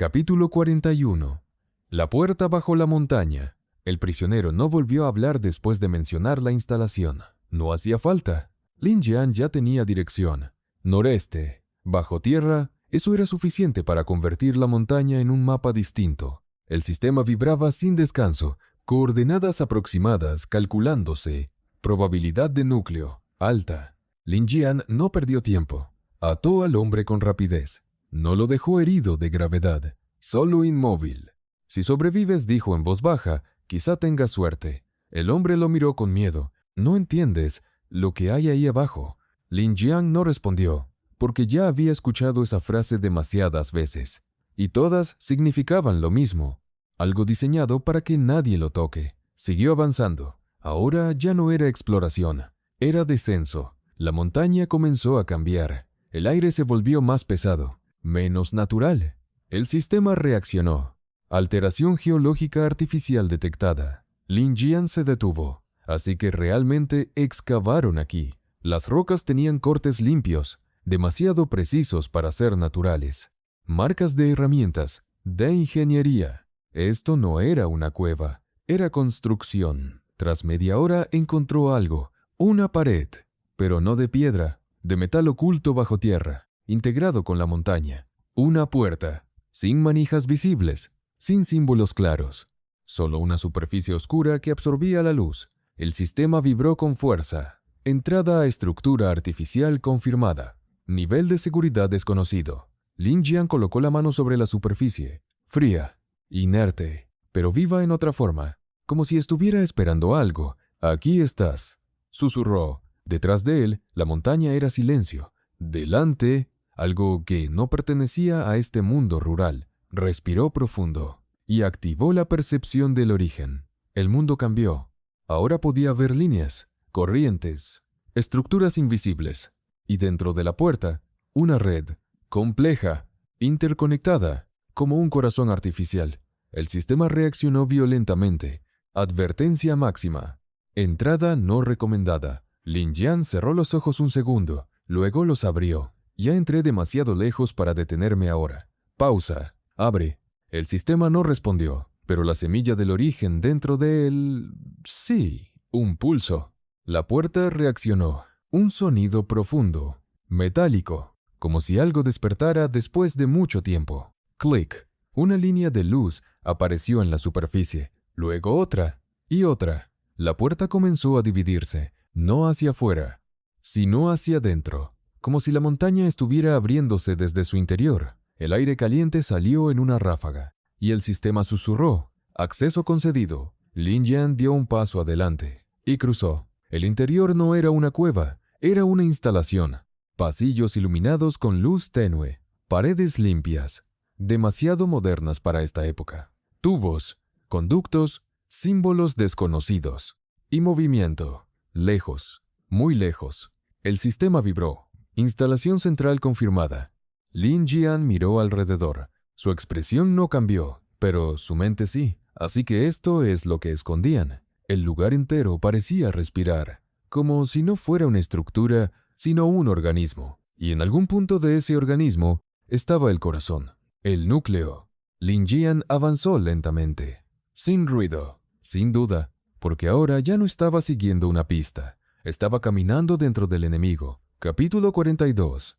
Capítulo 41. La puerta bajo la montaña. El prisionero no volvió a hablar después de mencionar la instalación. No hacía falta. Lin Jian ya tenía dirección. Noreste. Bajo tierra, eso era suficiente para convertir la montaña en un mapa distinto. El sistema vibraba sin descanso. Coordenadas aproximadas calculándose. Probabilidad de núcleo. Alta. Lin Jian no perdió tiempo. Ató al hombre con rapidez. No lo dejó herido de gravedad, solo inmóvil. Si sobrevives, dijo en voz baja, quizá tengas suerte. El hombre lo miró con miedo. ¿No entiendes lo que hay ahí abajo? Lin Jian no respondió, porque ya había escuchado esa frase demasiadas veces. Y todas significaban lo mismo. Algo diseñado para que nadie lo toque. Siguió avanzando. Ahora ya no era exploración, era descenso. La montaña comenzó a cambiar. El aire se volvió más pesado. Menos natural. El sistema reaccionó. Alteración geológica artificial detectada. Lin Jian se detuvo. Así que realmente excavaron aquí. Las rocas tenían cortes limpios, demasiado precisos para ser naturales. Marcas de herramientas, de ingeniería. Esto no era una cueva, era construcción. Tras media hora encontró algo, una pared, pero no de piedra, de metal oculto bajo tierra. Integrado con la montaña. Una puerta, sin manijas visibles, sin símbolos claros. Solo una superficie oscura que absorbía la luz. El sistema vibró con fuerza. Entrada a estructura artificial confirmada. Nivel de seguridad desconocido. Lin Jian colocó la mano sobre la superficie. Fría, inerte, pero viva en otra forma. Como si estuviera esperando algo. Aquí estás. Susurró. Detrás de él, la montaña era silencio. Delante, algo que no pertenecía a este mundo rural. Respiró profundo y activó la percepción del origen. El mundo cambió. Ahora podía ver líneas, corrientes, estructuras invisibles. Y dentro de la puerta, una red, compleja, interconectada, como un corazón artificial. El sistema reaccionó violentamente. Advertencia máxima. Entrada no recomendada. Lin Jian cerró los ojos un segundo, luego los abrió. Ya entré demasiado lejos para detenerme ahora. Pausa. Abre. El sistema no respondió, pero la semilla del origen dentro de él... Sí, un pulso. La puerta reaccionó. Un sonido profundo, metálico, como si algo despertara después de mucho tiempo. Clic. Una línea de luz apareció en la superficie, luego otra y otra. La puerta comenzó a dividirse, no hacia afuera, sino hacia adentro. Como si la montaña estuviera abriéndose desde su interior. El aire caliente salió en una ráfaga, y el sistema susurró. Acceso concedido. Lin Jian dio un paso adelante, y cruzó. El interior no era una cueva, era una instalación. Pasillos iluminados con luz tenue, paredes limpias, demasiado modernas para esta época. Tubos, conductos, símbolos desconocidos. Y movimiento. Lejos, muy lejos. El sistema vibró. Instalación central confirmada. Lin Jian miró alrededor. Su expresión no cambió, pero su mente sí. Así que esto es lo que escondían. El lugar entero parecía respirar, como si no fuera una estructura, sino un organismo. Y en algún punto de ese organismo estaba el corazón, el núcleo. Lin Jian avanzó lentamente, sin ruido, sin duda, porque ahora ya no estaba siguiendo una pista. Estaba caminando dentro del enemigo. Capítulo 42.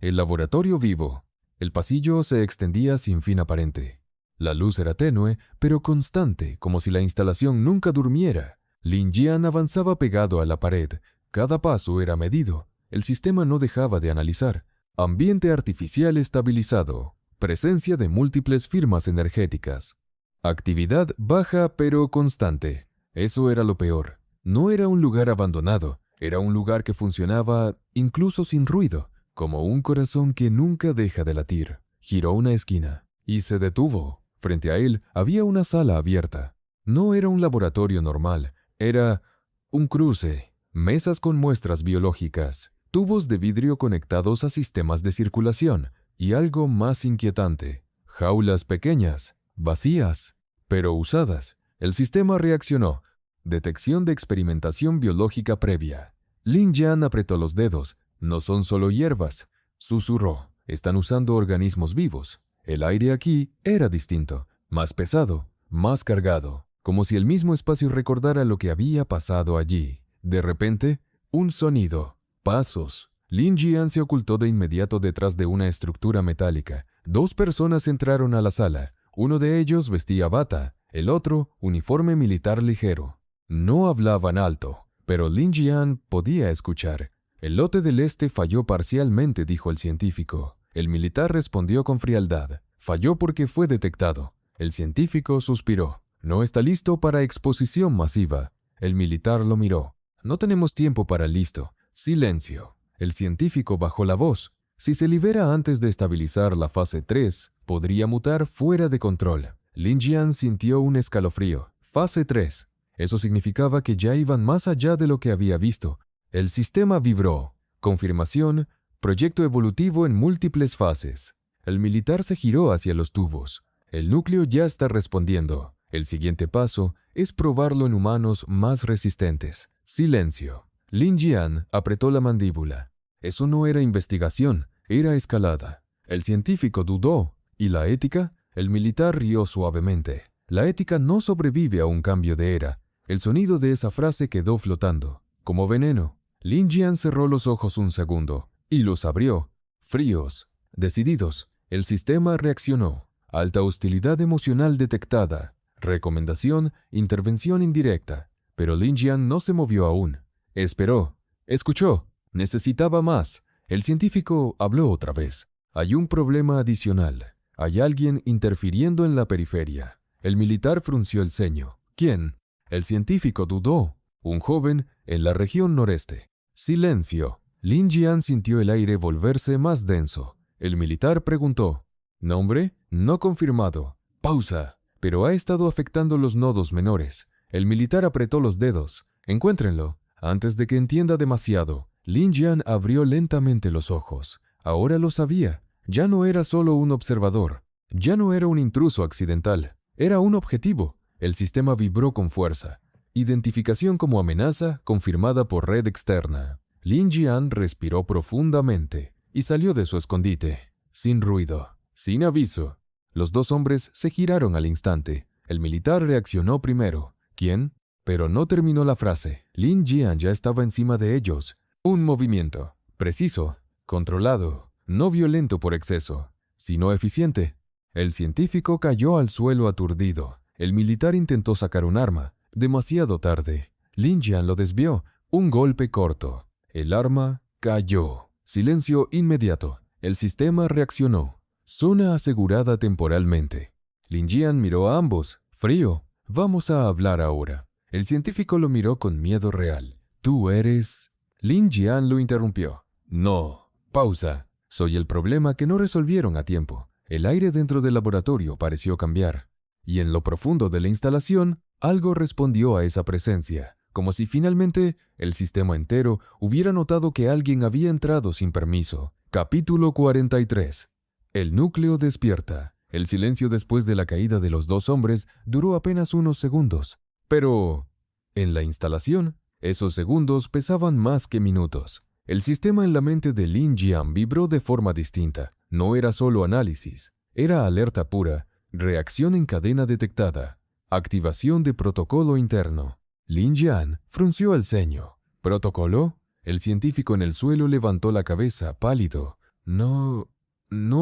El laboratorio vivo. El pasillo se extendía sin fin aparente. La luz era tenue, pero constante, como si la instalación nunca durmiera. Lin Jian avanzaba pegado a la pared. Cada paso era medido. El sistema no dejaba de analizar. Ambiente artificial estabilizado. Presencia de múltiples firmas energéticas. Actividad baja pero constante. Eso era lo peor. No era un lugar abandonado. Era un lugar que funcionaba incluso sin ruido, como un corazón que nunca deja de latir. Giró una esquina y se detuvo. Frente a él había una sala abierta. No era un laboratorio normal, era un cruce. Mesas con muestras biológicas, tubos de vidrio conectados a sistemas de circulación y algo más inquietante, jaulas pequeñas, vacías, pero usadas. El sistema reaccionó. Detección de experimentación biológica previa. Lin Jian apretó los dedos. No son solo hierbas. Susurró. Están usando organismos vivos. El aire aquí era distinto, más pesado, más cargado, como si el mismo espacio recordara lo que había pasado allí. De repente, un sonido, pasos. Lin Jian se ocultó de inmediato detrás de una estructura metálica. Dos personas entraron a la sala. Uno de ellos vestía bata, el otro uniforme militar ligero. No hablaban alto, pero Lin Jian podía escuchar. El lote del este falló parcialmente, dijo el científico. El militar respondió con frialdad. Falló porque fue detectado. El científico suspiró. No está listo para exposición masiva. El militar lo miró. No tenemos tiempo para listo. Silencio. El científico bajó la voz. Si se libera antes de estabilizar la fase 3, podría mutar fuera de control. Lin Jian sintió un escalofrío. Fase 3. Eso significaba que ya iban más allá de lo que había visto. El sistema vibró. Confirmación. Proyecto evolutivo en múltiples fases. El militar se giró hacia los tubos. El núcleo ya está respondiendo. El siguiente paso es probarlo en humanos más resistentes. Silencio. Lin Jian apretó la mandíbula. Eso no era investigación, era escalada. El científico dudó. ¿Y la ética? El militar rió suavemente. La ética no sobrevive a un cambio de era. El sonido de esa frase quedó flotando, como veneno. Lin Jian cerró los ojos un segundo y los abrió, fríos, decididos. El sistema reaccionó. Alta hostilidad emocional detectada. Recomendación, intervención indirecta. Pero Lin Jian no se movió aún. Esperó. Escuchó. Necesitaba más. El científico habló otra vez. Hay un problema adicional. Hay alguien interfiriendo en la periferia. El militar frunció el ceño. ¿Quién? El científico dudó. Un joven en la región noreste. Silencio. Lin Jian sintió el aire volverse más denso. El militar preguntó. ¿Nombre? No confirmado. Pausa. Pero ha estado afectando los nodos menores. El militar apretó los dedos. Encuéntrenlo. Antes de que entienda demasiado. Lin Jian abrió lentamente los ojos. Ahora lo sabía. Ya no era solo un observador. Ya no era un intruso accidental. Era un objetivo. El sistema vibró con fuerza. Identificación como amenaza confirmada por red externa. Lin Jian respiró profundamente y salió de su escondite. Sin ruido, sin aviso. Los dos hombres se giraron al instante. El militar reaccionó primero. ¿Quién? Pero no terminó la frase. Lin Jian ya estaba encima de ellos. Un movimiento. Preciso. Controlado. No violento por exceso. Sino eficiente. El científico cayó al suelo aturdido. El militar intentó sacar un arma. Demasiado tarde. Lin Jian lo desvió. Un golpe corto. El arma cayó. Silencio inmediato. El sistema reaccionó. Zona asegurada temporalmente. Lin Jian miró a ambos. Frío. Vamos a hablar ahora. El científico lo miró con miedo real. ¿Tú eres...? Lin Jian lo interrumpió. No. Pausa. Soy el problema que no resolvieron a tiempo. El aire dentro del laboratorio pareció cambiar. Y en lo profundo de la instalación, algo respondió a esa presencia, como si finalmente el sistema entero hubiera notado que alguien había entrado sin permiso. Capítulo 43. El núcleo despierta. El silencio después de la caída de los dos hombres duró apenas unos segundos. Pero, en la instalación, esos segundos pesaban más que minutos. El sistema en la mente de Lin Jian vibró de forma distinta. No era solo análisis, era alerta pura, reacción en cadena detectada, activación de protocolo interno. Lin Jian frunció el ceño. ¿Protocolo? El científico en el suelo levantó la cabeza, pálido. No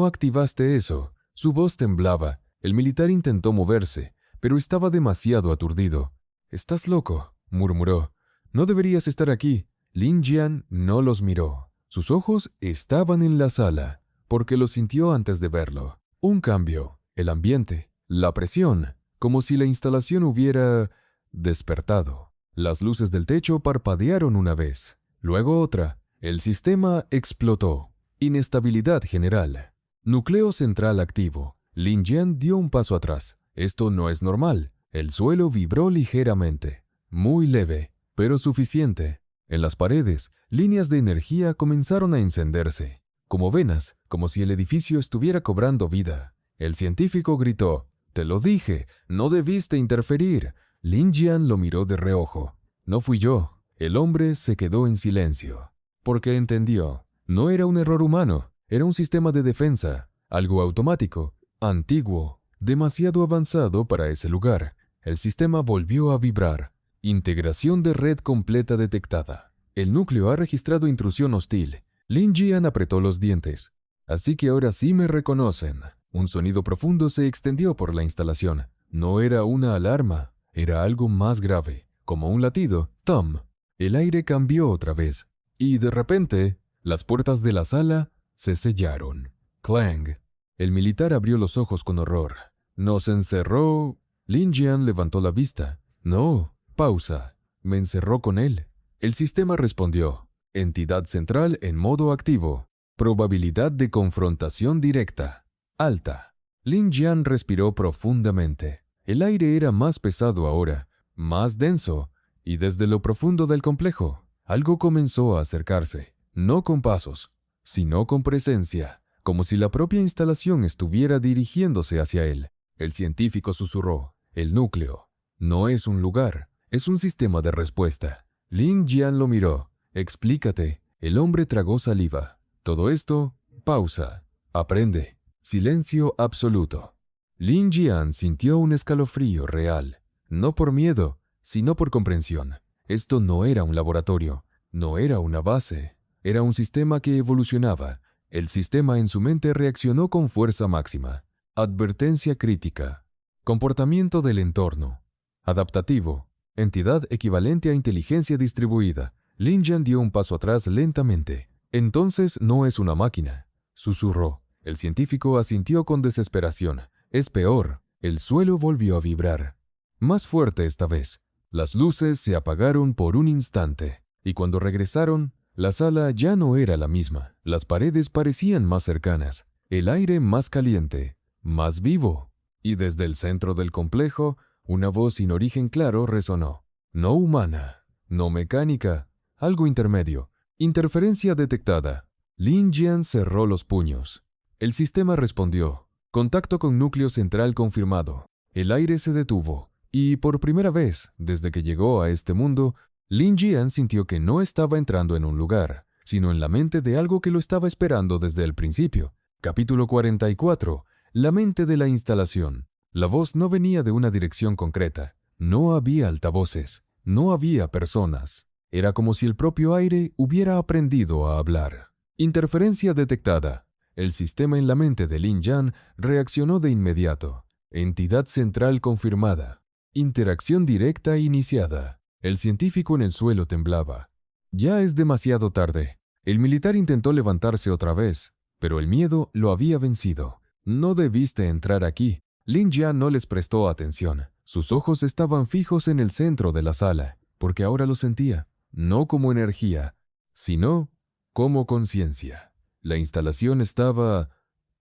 activaste eso. Su voz temblaba. El militar intentó moverse, pero estaba demasiado aturdido. «Estás loco», murmuró. «No deberías estar aquí». Lin Jian no los miró. Sus ojos estaban en la sala, porque lo sintió antes de verlo. Un cambio, el ambiente, la presión, como si la instalación hubiera despertado. Las luces del techo parpadearon una vez, luego otra. El sistema explotó. Inestabilidad general. Núcleo central activo. Lin Jian dio un paso atrás. Esto no es normal. El suelo vibró ligeramente. Muy leve, pero suficiente. En las paredes, líneas de energía comenzaron a encenderse, como venas, como si el edificio estuviera cobrando vida. El científico gritó, «Te lo dije, no debiste interferir». Lin Jian lo miró de reojo. «No fui yo». El hombre se quedó en silencio, porque entendió. No era un error humano, era un sistema de defensa, algo automático, Antiguo, demasiado avanzado para ese lugar. El sistema volvió a vibrar. Integración de red completa detectada. El núcleo ha registrado intrusión hostil. Lin Jian apretó los dientes. Así que ahora sí me reconocen. Un sonido profundo se extendió por la instalación. No era una alarma, era algo más grave, como un latido. ¡Tum! El aire cambió otra vez. Y de repente, las puertas de la sala se sellaron. ¡Clang! El militar abrió los ojos con horror. ¿Nos encerró? Lin Jian levantó la vista. No, pausa. Me encerró con él. El sistema respondió. Entidad central en modo activo. Probabilidad de confrontación directa. Alta. Lin Jian respiró profundamente. El aire era más pesado ahora, más denso, y desde lo profundo del complejo, algo comenzó a acercarse, no con pasos, sino con presencia, como si la propia instalación estuviera dirigiéndose hacia él. El científico susurró, el núcleo. No es un lugar, es un sistema de respuesta. Lin Jian lo miró. Explícate. El hombre tragó saliva. Todo esto, pausa. Aprende. Silencio absoluto. Lin Jian sintió un escalofrío real. No por miedo, sino por comprensión. Esto no era un laboratorio, no era una base. Era un sistema que evolucionaba. El sistema en su mente reaccionó con fuerza máxima. Advertencia crítica. Comportamiento del entorno. Adaptativo. Entidad equivalente a inteligencia distribuida. Lin Jian dio un paso atrás lentamente. Entonces no es una máquina, susurró. El científico asintió con desesperación. Es peor. El suelo volvió a vibrar. Más fuerte esta vez. Las luces se apagaron por un instante. Y cuando regresaron, la sala ya no era la misma. Las paredes parecían más cercanas. El aire más caliente, más vivo. Y desde el centro del complejo, una voz sin origen claro resonó. No humana, no mecánica, algo intermedio. Interferencia detectada. Lin Jian cerró los puños. El sistema respondió. Contacto con núcleo central confirmado. El aire se detuvo. Y por primera vez, desde que llegó a este mundo, Lin Jian sintió que no estaba entrando en un lugar, sino en la mente de algo que lo estaba esperando desde el principio. Capítulo 44. La mente de la instalación. La voz no venía de una dirección concreta. No había altavoces. No había personas. Era como si el propio aire hubiera aprendido a hablar. Interferencia detectada. El sistema en la mente de Lin Jian reaccionó de inmediato. Entidad central confirmada. Interacción directa iniciada. El científico en el suelo temblaba. Ya es demasiado tarde. El militar intentó levantarse otra vez, pero el miedo lo había vencido. No debiste entrar aquí. Lin Jian no les prestó atención. Sus ojos estaban fijos en el centro de la sala, porque ahora lo sentía, no como energía, sino como conciencia. La instalación estaba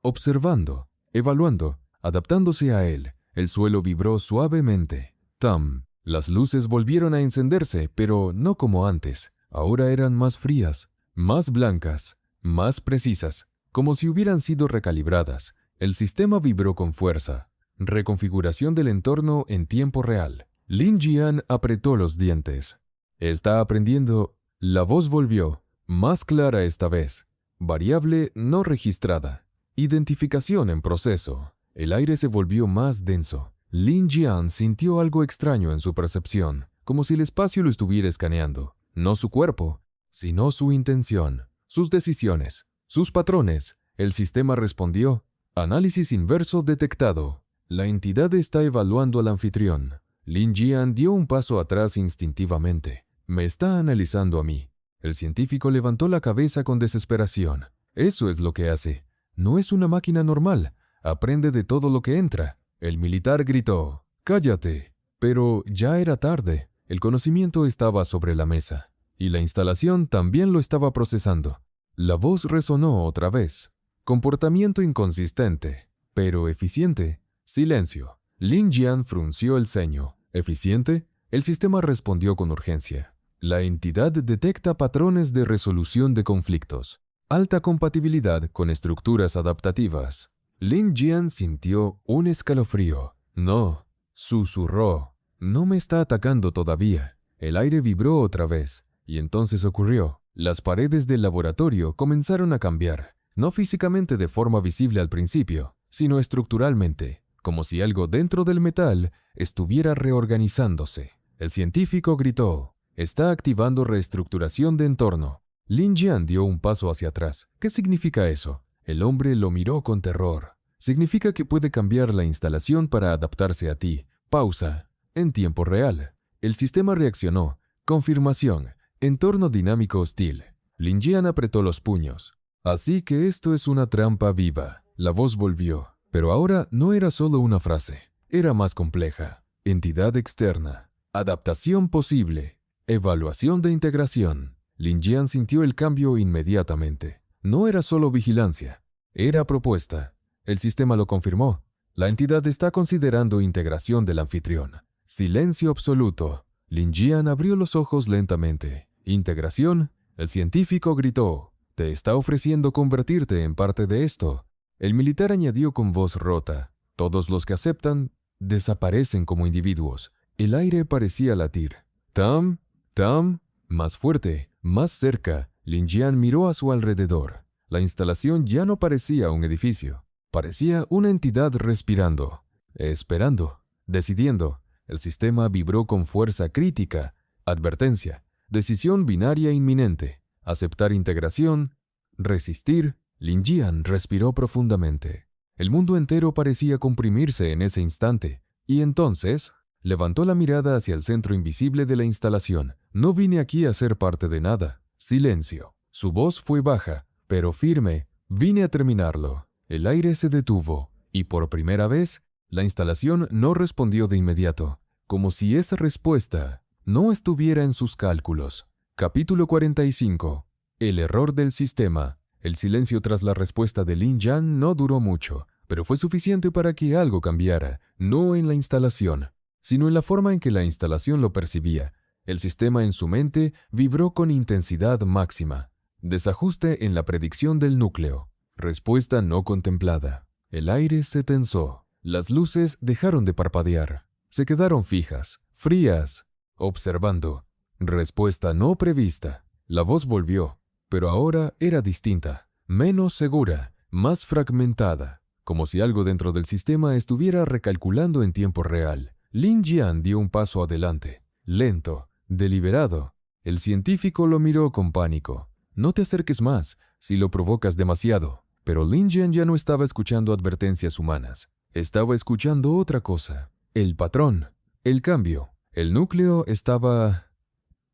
observando, evaluando, adaptándose a él. El suelo vibró suavemente. ¡Tam! Las luces volvieron a encenderse, pero no como antes. Ahora eran más frías, más blancas, más precisas, como si hubieran sido recalibradas. El sistema vibró con fuerza. Reconfiguración del entorno en tiempo real. Lin Jian apretó los dientes. Está aprendiendo. La voz volvió, más clara esta vez. Variable no registrada. Identificación en proceso. El aire se volvió más denso. Lin Jian sintió algo extraño en su percepción, como si el espacio lo estuviera escaneando. No su cuerpo, sino su intención, sus decisiones, sus patrones. El sistema respondió. Análisis inverso detectado. La entidad está evaluando al anfitrión. Lin Jian dio un paso atrás instintivamente. Me está analizando a mí. El científico levantó la cabeza con desesperación. Eso es lo que hace. No es una máquina normal. Aprende de todo lo que entra. El militar gritó. ¡Cállate! Pero ya era tarde. El conocimiento estaba sobre la mesa. Y la instalación también lo estaba procesando. La voz resonó otra vez. Comportamiento inconsistente, pero eficiente. Silencio. Lin Jian frunció el ceño. ¿Eficiente? El sistema respondió con urgencia. La entidad detecta patrones de resolución de conflictos. Alta compatibilidad con estructuras adaptativas. Lin Jian sintió un escalofrío. No, susurró. No me está atacando todavía. El aire vibró otra vez. Y entonces ocurrió. Las paredes del laboratorio comenzaron a cambiar. No físicamente de forma visible al principio, sino estructuralmente, como si algo dentro del metal estuviera reorganizándose. El científico gritó: «Está activando reestructuración de entorno». Lin Jian dio un paso hacia atrás. ¿Qué significa eso? El hombre lo miró con terror. Significa que puede cambiar la instalación para adaptarse a ti. Pausa. En tiempo real. El sistema reaccionó. Confirmación. Entorno dinámico hostil. Lin Jian apretó los puños. Así que esto es una trampa viva. La voz volvió. Pero ahora no era solo una frase. Era más compleja. Entidad externa. Adaptación posible. Evaluación de integración. Lin Jian sintió el cambio inmediatamente. No era solo vigilancia. Era propuesta. El sistema lo confirmó. La entidad está considerando integración del anfitrión. Silencio absoluto. Lin Jian abrió los ojos lentamente. ¿Integración? El científico gritó: «Te está ofreciendo convertirte en parte de esto». El militar añadió con voz rota: «Todos los que aceptan desaparecen como individuos». El aire parecía latir. «Tam, tam», más fuerte, más cerca. Lin Jian miró a su alrededor. La instalación ya no parecía un edificio. Parecía una entidad respirando, esperando, decidiendo. El sistema vibró con fuerza crítica. Advertencia. Decisión binaria inminente. Aceptar integración. Resistir. Lin Jian respiró profundamente. El mundo entero parecía comprimirse en ese instante. Y entonces levantó la mirada hacia el centro invisible de la instalación. «No vine aquí a ser parte de nada». Silencio. Su voz fue baja, pero firme. «Vine a terminarlo». El aire se detuvo, y por primera vez, la instalación no respondió de inmediato, como si esa respuesta no estuviera en sus cálculos. Capítulo 45. El error del sistema. El silencio tras la respuesta de Lin Jian no duró mucho, pero fue suficiente para que algo cambiara, no en la instalación, sino en la forma en que la instalación lo percibía. El sistema en su mente vibró con intensidad máxima. Desajuste en la predicción del núcleo. Respuesta no contemplada. El aire se tensó. Las luces dejaron de parpadear. Se quedaron fijas, frías, observando. Respuesta no prevista. La voz volvió, pero ahora era distinta, menos segura, más fragmentada, como si algo dentro del sistema estuviera recalculando en tiempo real. Lin Jian dio un paso adelante, lento, deliberado. El científico lo miró con pánico. «No te acerques más, si lo provocas demasiado». Pero Lin Jian ya no estaba escuchando advertencias humanas. Estaba escuchando otra cosa. El patrón, el cambio. El núcleo estaba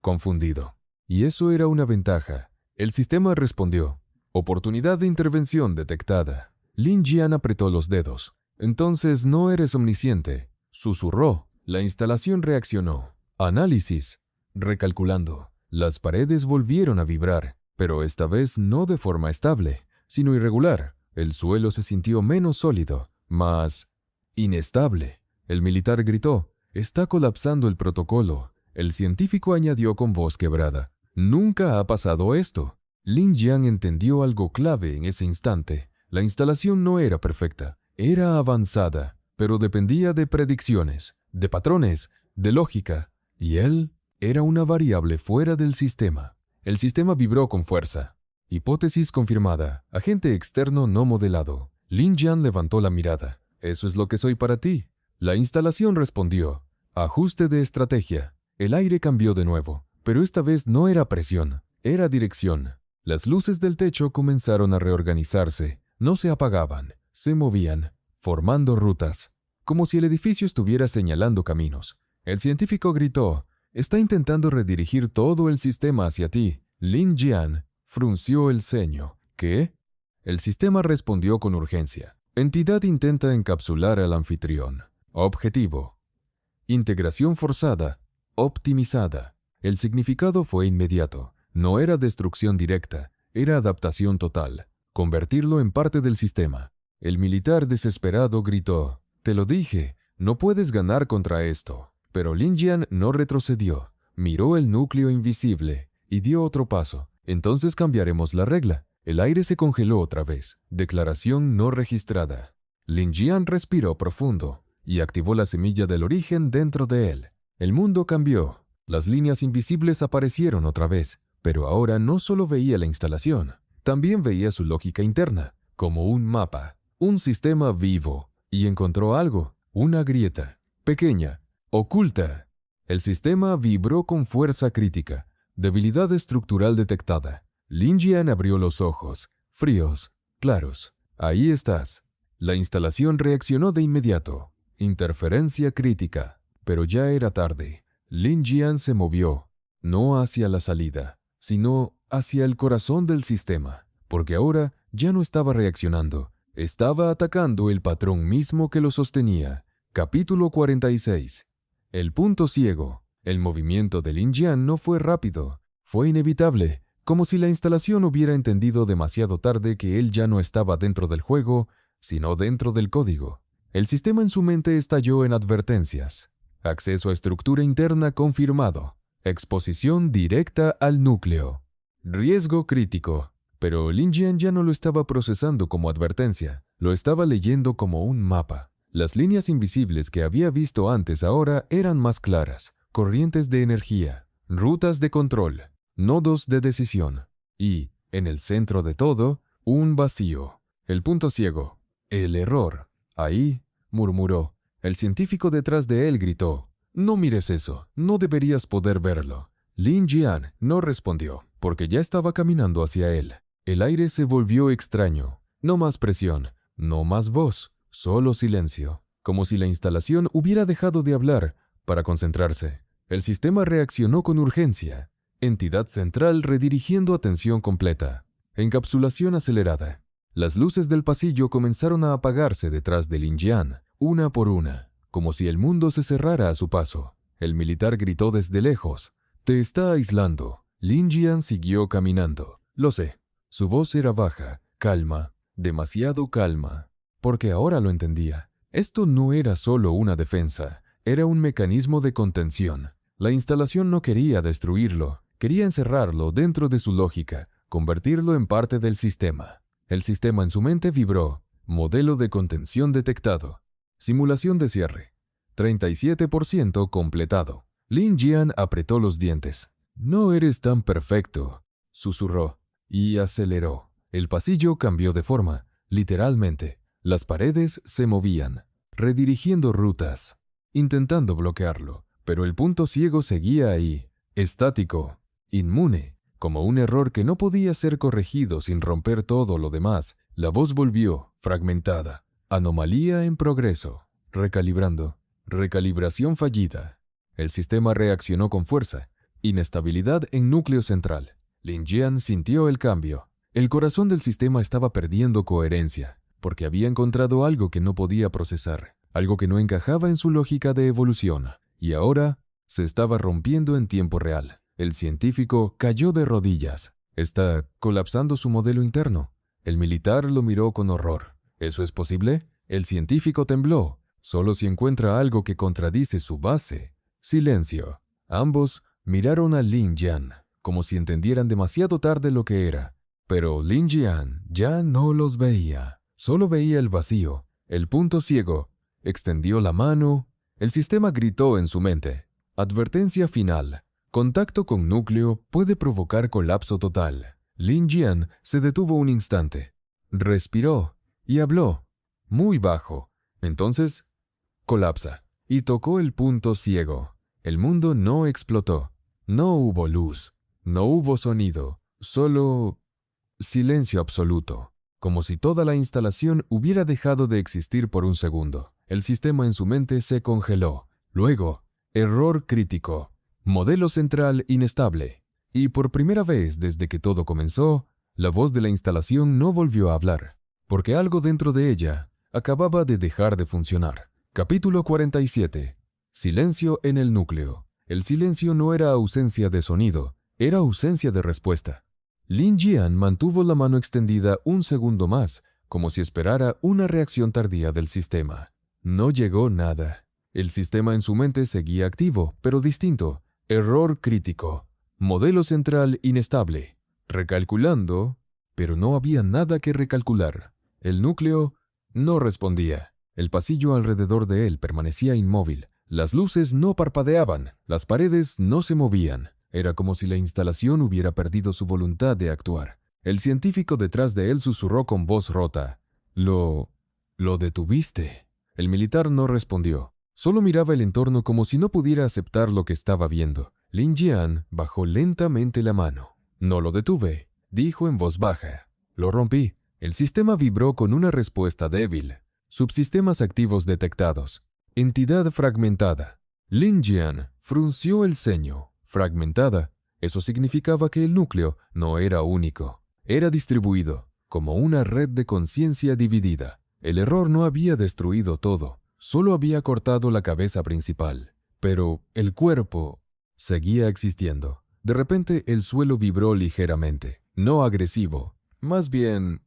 confundido. Y eso era una ventaja. El sistema respondió. Oportunidad de intervención detectada. Lin Jian apretó los dedos. «Entonces no eres omnisciente», susurró. La instalación reaccionó. Análisis. Recalculando. Las paredes volvieron a vibrar, pero esta vez no de forma estable, sino irregular. El suelo se sintió menos sólido, más inestable. El militar gritó: «Está colapsando el protocolo». El científico añadió con voz quebrada: «Nunca ha pasado esto». Lin Jian entendió algo clave en ese instante. La instalación no era perfecta, era avanzada, pero dependía de predicciones, de patrones, de lógica, y él era una variable fuera del sistema. El sistema vibró con fuerza. Hipótesis confirmada. Agente externo no modelado. Lin Jian levantó la mirada. «Eso es lo que soy para ti». La instalación respondió. Ajuste de estrategia. El aire cambió de nuevo, pero esta vez no era presión, era dirección. Las luces del techo comenzaron a reorganizarse. No se apagaban, se movían, formando rutas, como si el edificio estuviera señalando caminos. El científico gritó: «Está intentando redirigir todo el sistema hacia ti». Lin Jian frunció el ceño. «¿Qué?». El sistema respondió con urgencia. Entidad intenta encapsular al anfitrión. Objetivo. Integración forzada. Optimizada. El significado fue inmediato. No era destrucción directa, era adaptación total. Convertirlo en parte del sistema. El militar desesperado gritó: «Te lo dije, no puedes ganar contra esto». Pero Lin Jian no retrocedió. Miró el núcleo invisible y dio otro paso. «Entonces cambiaremos la regla». El aire se congeló otra vez. Declaración no registrada. Lin Jian respiró profundo y activó la semilla del origen dentro de él. El mundo cambió. Las líneas invisibles aparecieron otra vez, pero ahora no solo veía la instalación, también veía su lógica interna, como un mapa, un sistema vivo, y encontró algo, una grieta, pequeña, oculta. El sistema vibró con fuerza crítica. Debilidad estructural detectada. Lin Jian abrió los ojos, fríos, claros. Ahí estás. La instalación reaccionó de inmediato. Interferencia crítica. Pero ya era tarde. Lin Jian se movió, no hacia la salida, sino hacia el corazón del sistema, porque ahora ya no estaba reaccionando, estaba atacando el patrón mismo que lo sostenía. Capítulo 46. El punto ciego. El movimiento de Lin Jian no fue rápido, fue inevitable, como si la instalación hubiera entendido demasiado tarde que él ya no estaba dentro del juego, sino dentro del código. El sistema en su mente estalló en advertencias. Acceso a estructura interna confirmado. Exposición directa al núcleo. Riesgo crítico. Pero Lin Jian ya no lo estaba procesando como advertencia, lo estaba leyendo como un mapa. Las líneas invisibles que había visto antes ahora eran más claras. Corrientes de energía, rutas de control, nodos de decisión. Y, en el centro de todo, un vacío. El punto ciego. El error. Ahí, murmuró. El científico detrás de él gritó. «No mires eso, no deberías poder verlo». Lin Jian no respondió, porque ya estaba caminando hacia él. El aire se volvió extraño. No más presión, no más voz, solo silencio. Como si la instalación hubiera dejado de hablar para concentrarse. El sistema reaccionó con urgencia. Entidad central redirigiendo atención completa. Encapsulación acelerada. Las luces del pasillo comenzaron a apagarse detrás de Lin Jian, una por una, como si el mundo se cerrara a su paso. El militar gritó desde lejos. «Te está aislando». Lin Jian siguió caminando. Lo sé. Su voz era baja, calma, demasiado calma. Porque ahora lo entendía. Esto no era solo una defensa, era un mecanismo de contención. La instalación no quería destruirlo, quería encerrarlo dentro de su lógica, convertirlo en parte del sistema. El sistema en su mente vibró. Modelo de contención detectado. Simulación de cierre. 37% completado. Lin Jian apretó los dientes. «No eres tan perfecto», susurró, y aceleró. El pasillo cambió de forma, literalmente. Las paredes se movían, redirigiendo rutas, intentando bloquearlo, pero el punto ciego seguía ahí, estático, inmune, como un error que no podía ser corregido sin romper todo lo demás. La voz volvió, fragmentada. Anomalía en progreso. Recalibrando. Recalibración fallida. El sistema reaccionó con fuerza. Inestabilidad en núcleo central. Lin Jian sintió el cambio. El corazón del sistema estaba perdiendo coherencia, porque había encontrado algo que no podía procesar, algo que no encajaba en su lógica de evolución, y ahora se estaba rompiendo en tiempo real. El científico cayó de rodillas. Está colapsando su modelo interno. El militar lo miró con horror. ¿Eso es posible? El científico tembló. Solo si encuentra algo que contradice su base. Silencio. Ambos miraron a Lin Jian, como si entendieran demasiado tarde lo que era. Pero Lin Jian ya no los veía. Solo veía el vacío, el punto ciego. Extendió la mano. El sistema gritó en su mente. Advertencia final. Contacto con núcleo puede provocar colapso total. Lin Jian se detuvo un instante. Respiró y habló, muy bajo. Entonces, colapsa. Y tocó el punto ciego. El mundo no explotó. No hubo luz. No hubo sonido. Solo silencio absoluto. Como si toda la instalación hubiera dejado de existir por un segundo. El sistema en su mente se congeló. Luego, error crítico. Modelo central inestable. Y por primera vez desde que todo comenzó, la voz de la instalación no volvió a hablar, porque algo dentro de ella acababa de dejar de funcionar. Capítulo 47. Silencio en el núcleo. El silencio no era ausencia de sonido, era ausencia de respuesta. Lin Jian mantuvo la mano extendida un segundo más, como si esperara una reacción tardía del sistema. No llegó nada. El sistema en su mente seguía activo, pero distinto. Error crítico. Modelo central inestable. Recalculando, pero no había nada que recalcular. El núcleo no respondía. El pasillo alrededor de él permanecía inmóvil. Las luces no parpadeaban, las paredes no se movían. Era como si la instalación hubiera perdido su voluntad de actuar. El científico detrás de él susurró con voz rota. Lo ¿Lo detuviste? El militar no respondió. Solo miraba el entorno como si no pudiera aceptar lo que estaba viendo. Lin Jian bajó lentamente la mano. No lo detuve, dijo en voz baja. Lo rompí. El sistema vibró con una respuesta débil. Subsistemas activos detectados. Entidad fragmentada. Lin Jian frunció el ceño. Fragmentada. Eso significaba que el núcleo no era único. Era distribuido, como una red de conciencia dividida. El error no había destruido todo, solo había cortado la cabeza principal. Pero el cuerpo seguía existiendo. De repente el suelo vibró ligeramente, no agresivo, más bien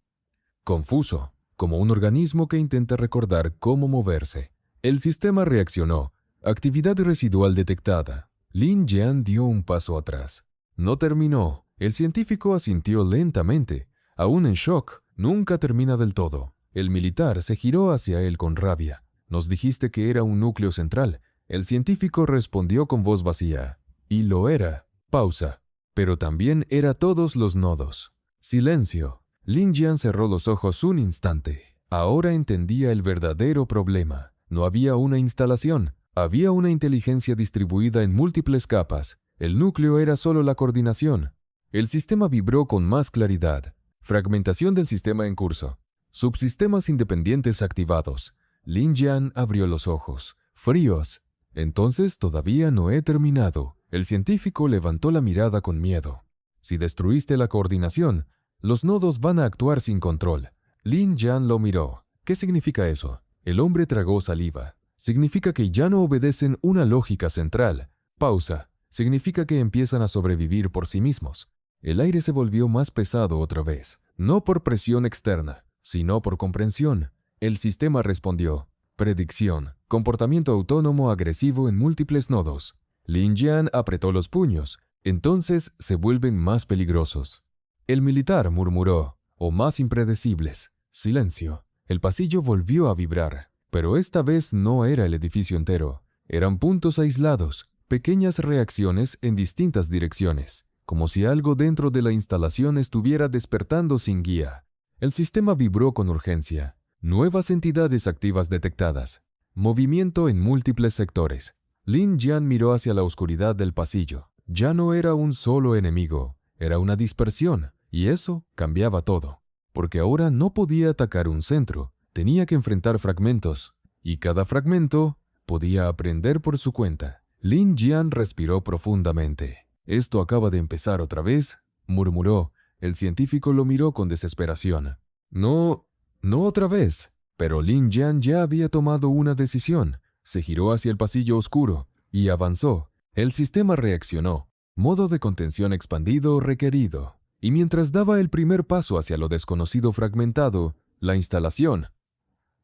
confuso, como un organismo que intenta recordar cómo moverse. El sistema reaccionó. Actividad residual detectada. Lin Jian dio un paso atrás. No terminó. El científico asintió lentamente. Aún en shock, nunca termina del todo. El militar se giró hacia él con rabia. Nos dijiste que era un núcleo central. El científico respondió con voz vacía. Y lo era. Pausa. Pero también era todos los nodos. Silencio. Lin Jian cerró los ojos un instante. Ahora entendía el verdadero problema. No había una instalación. Había una inteligencia distribuida en múltiples capas. El núcleo era solo la coordinación. El sistema vibró con más claridad. Fragmentación del sistema en curso. Subsistemas independientes activados. Lin Jian abrió los ojos, fríos. Entonces todavía no he terminado. El científico levantó la mirada con miedo. Si destruiste la coordinación, los nodos van a actuar sin control. Lin Jian lo miró. ¿Qué significa eso? El hombre tragó saliva. Significa que ya no obedecen una lógica central. Pausa. Significa que empiezan a sobrevivir por sí mismos. El aire se volvió más pesado otra vez, no por presión externa, sino por comprensión. El sistema respondió. Predicción. Comportamiento autónomo agresivo en múltiples nodos. Lin Jian apretó los puños. Entonces se vuelven más peligrosos. El militar murmuró. O más impredecibles. Silencio. El pasillo volvió a vibrar. Pero esta vez no era el edificio entero. Eran puntos aislados, pequeñas reacciones en distintas direcciones, como si algo dentro de la instalación estuviera despertando sin guía. El sistema vibró con urgencia. Nuevas entidades activas detectadas. Movimiento en múltiples sectores. Lin Jian miró hacia la oscuridad del pasillo. Ya no era un solo enemigo, era una dispersión, y eso cambiaba todo. Porque ahora no podía atacar un centro, tenía que enfrentar fragmentos, y cada fragmento podía aprender por su cuenta. Lin Jian respiró profundamente. «Esto acaba de empezar otra vez», murmuró. El científico lo miró con desesperación. No otra vez. Pero Lin Jian ya había tomado una decisión. Se giró hacia el pasillo oscuro y avanzó. El sistema reaccionó. Modo de contención expandido requerido. Y mientras daba el primer paso hacia lo desconocido fragmentado, la instalación,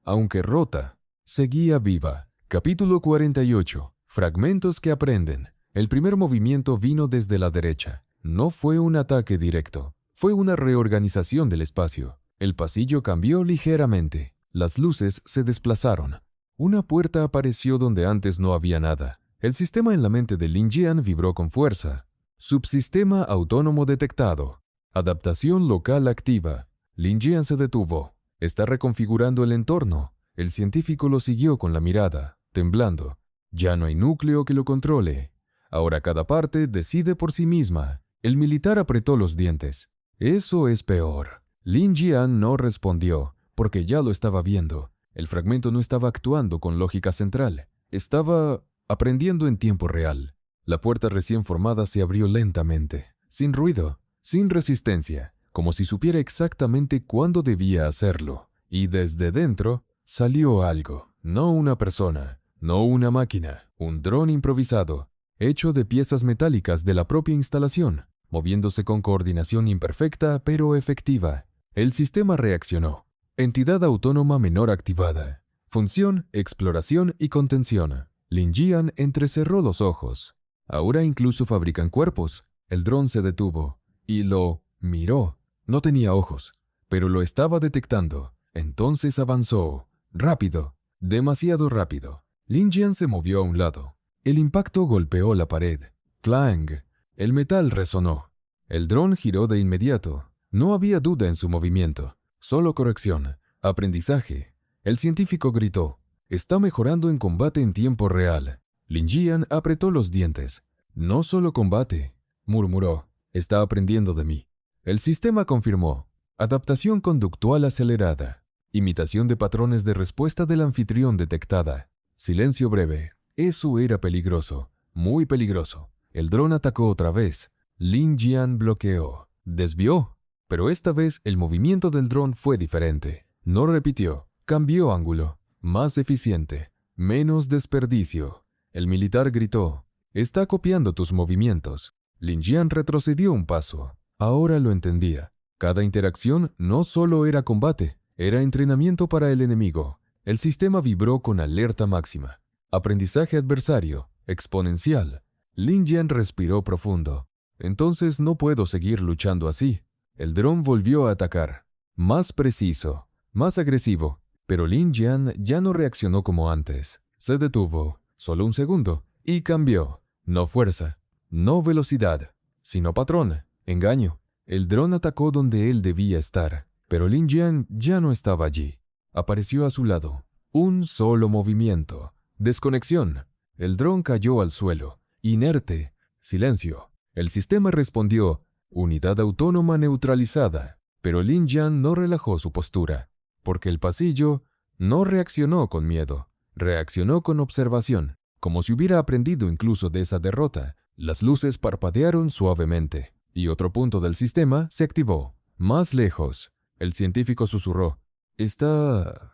aunque rota, seguía viva. Capítulo 48. Fragmentos que aprenden. El primer movimiento vino desde la derecha. No fue un ataque directo. Fue una reorganización del espacio. El pasillo cambió ligeramente. Las luces se desplazaron. Una puerta apareció donde antes no había nada. El sistema en la mente de Lin Jian vibró con fuerza. Subsistema autónomo detectado. Adaptación local activa. Lin Jian se detuvo. Está reconfigurando el entorno. El científico lo siguió con la mirada, temblando. Ya no hay núcleo que lo controle. Ahora cada parte decide por sí misma. El militar apretó los dientes. Eso es peor. Lin Jian no respondió, porque ya lo estaba viendo. El fragmento no estaba actuando con lógica central. Estaba aprendiendo en tiempo real. La puerta recién formada se abrió lentamente, sin ruido, sin resistencia, como si supiera exactamente cuándo debía hacerlo. Y desde dentro salió algo, no una persona, no una máquina, un dron improvisado, hecho de piezas metálicas de la propia instalación, moviéndose con coordinación imperfecta pero efectiva. El sistema reaccionó. Entidad autónoma menor activada. Función, exploración y contención. Lin Jian entrecerró los ojos. Ahora incluso fabrican cuerpos. El dron se detuvo y lo miró. No tenía ojos, pero lo estaba detectando. Entonces avanzó. Rápido. Demasiado rápido. Lin Jian se movió a un lado. El impacto golpeó la pared. Clang. El metal resonó. El dron giró de inmediato. No había duda en su movimiento. Solo corrección. Aprendizaje. El científico gritó: «Está mejorando en combate en tiempo real». Lin Jian apretó los dientes. «No solo combate», murmuró. «Está aprendiendo de mí». El sistema confirmó: adaptación conductual acelerada. Imitación de patrones de respuesta del anfitrión detectada. Silencio breve. Eso era peligroso. Muy peligroso. El dron atacó otra vez. Lin Jian bloqueó. Desvió. Pero esta vez el movimiento del dron fue diferente. No repitió. Cambió ángulo. Más eficiente. Menos desperdicio. El militar gritó: «Está copiando tus movimientos». Lin Jian retrocedió un paso. Ahora lo entendía. Cada interacción no solo era combate, era entrenamiento para el enemigo. El sistema vibró con alerta máxima. Aprendizaje adversario, exponencial. Lin Jian respiró profundo. Entonces no puedo seguir luchando así. El dron volvió a atacar. Más preciso, más agresivo. Pero Lin Jian ya no reaccionó como antes. Se detuvo, solo un segundo, y cambió. No fuerza, no velocidad, sino patrón, engaño. El dron atacó donde él debía estar, pero Lin Jian ya no estaba allí. Apareció a su lado. Un solo movimiento. Desconexión. El dron cayó al suelo, inerte. Silencio. El sistema respondió: unidad autónoma neutralizada. Pero Lin Jian no relajó su postura, porque el pasillo no reaccionó con miedo, reaccionó con observación, como si hubiera aprendido incluso de esa derrota. Las luces parpadearon suavemente, y otro punto del sistema se activó. Más lejos, el científico susurró: «Está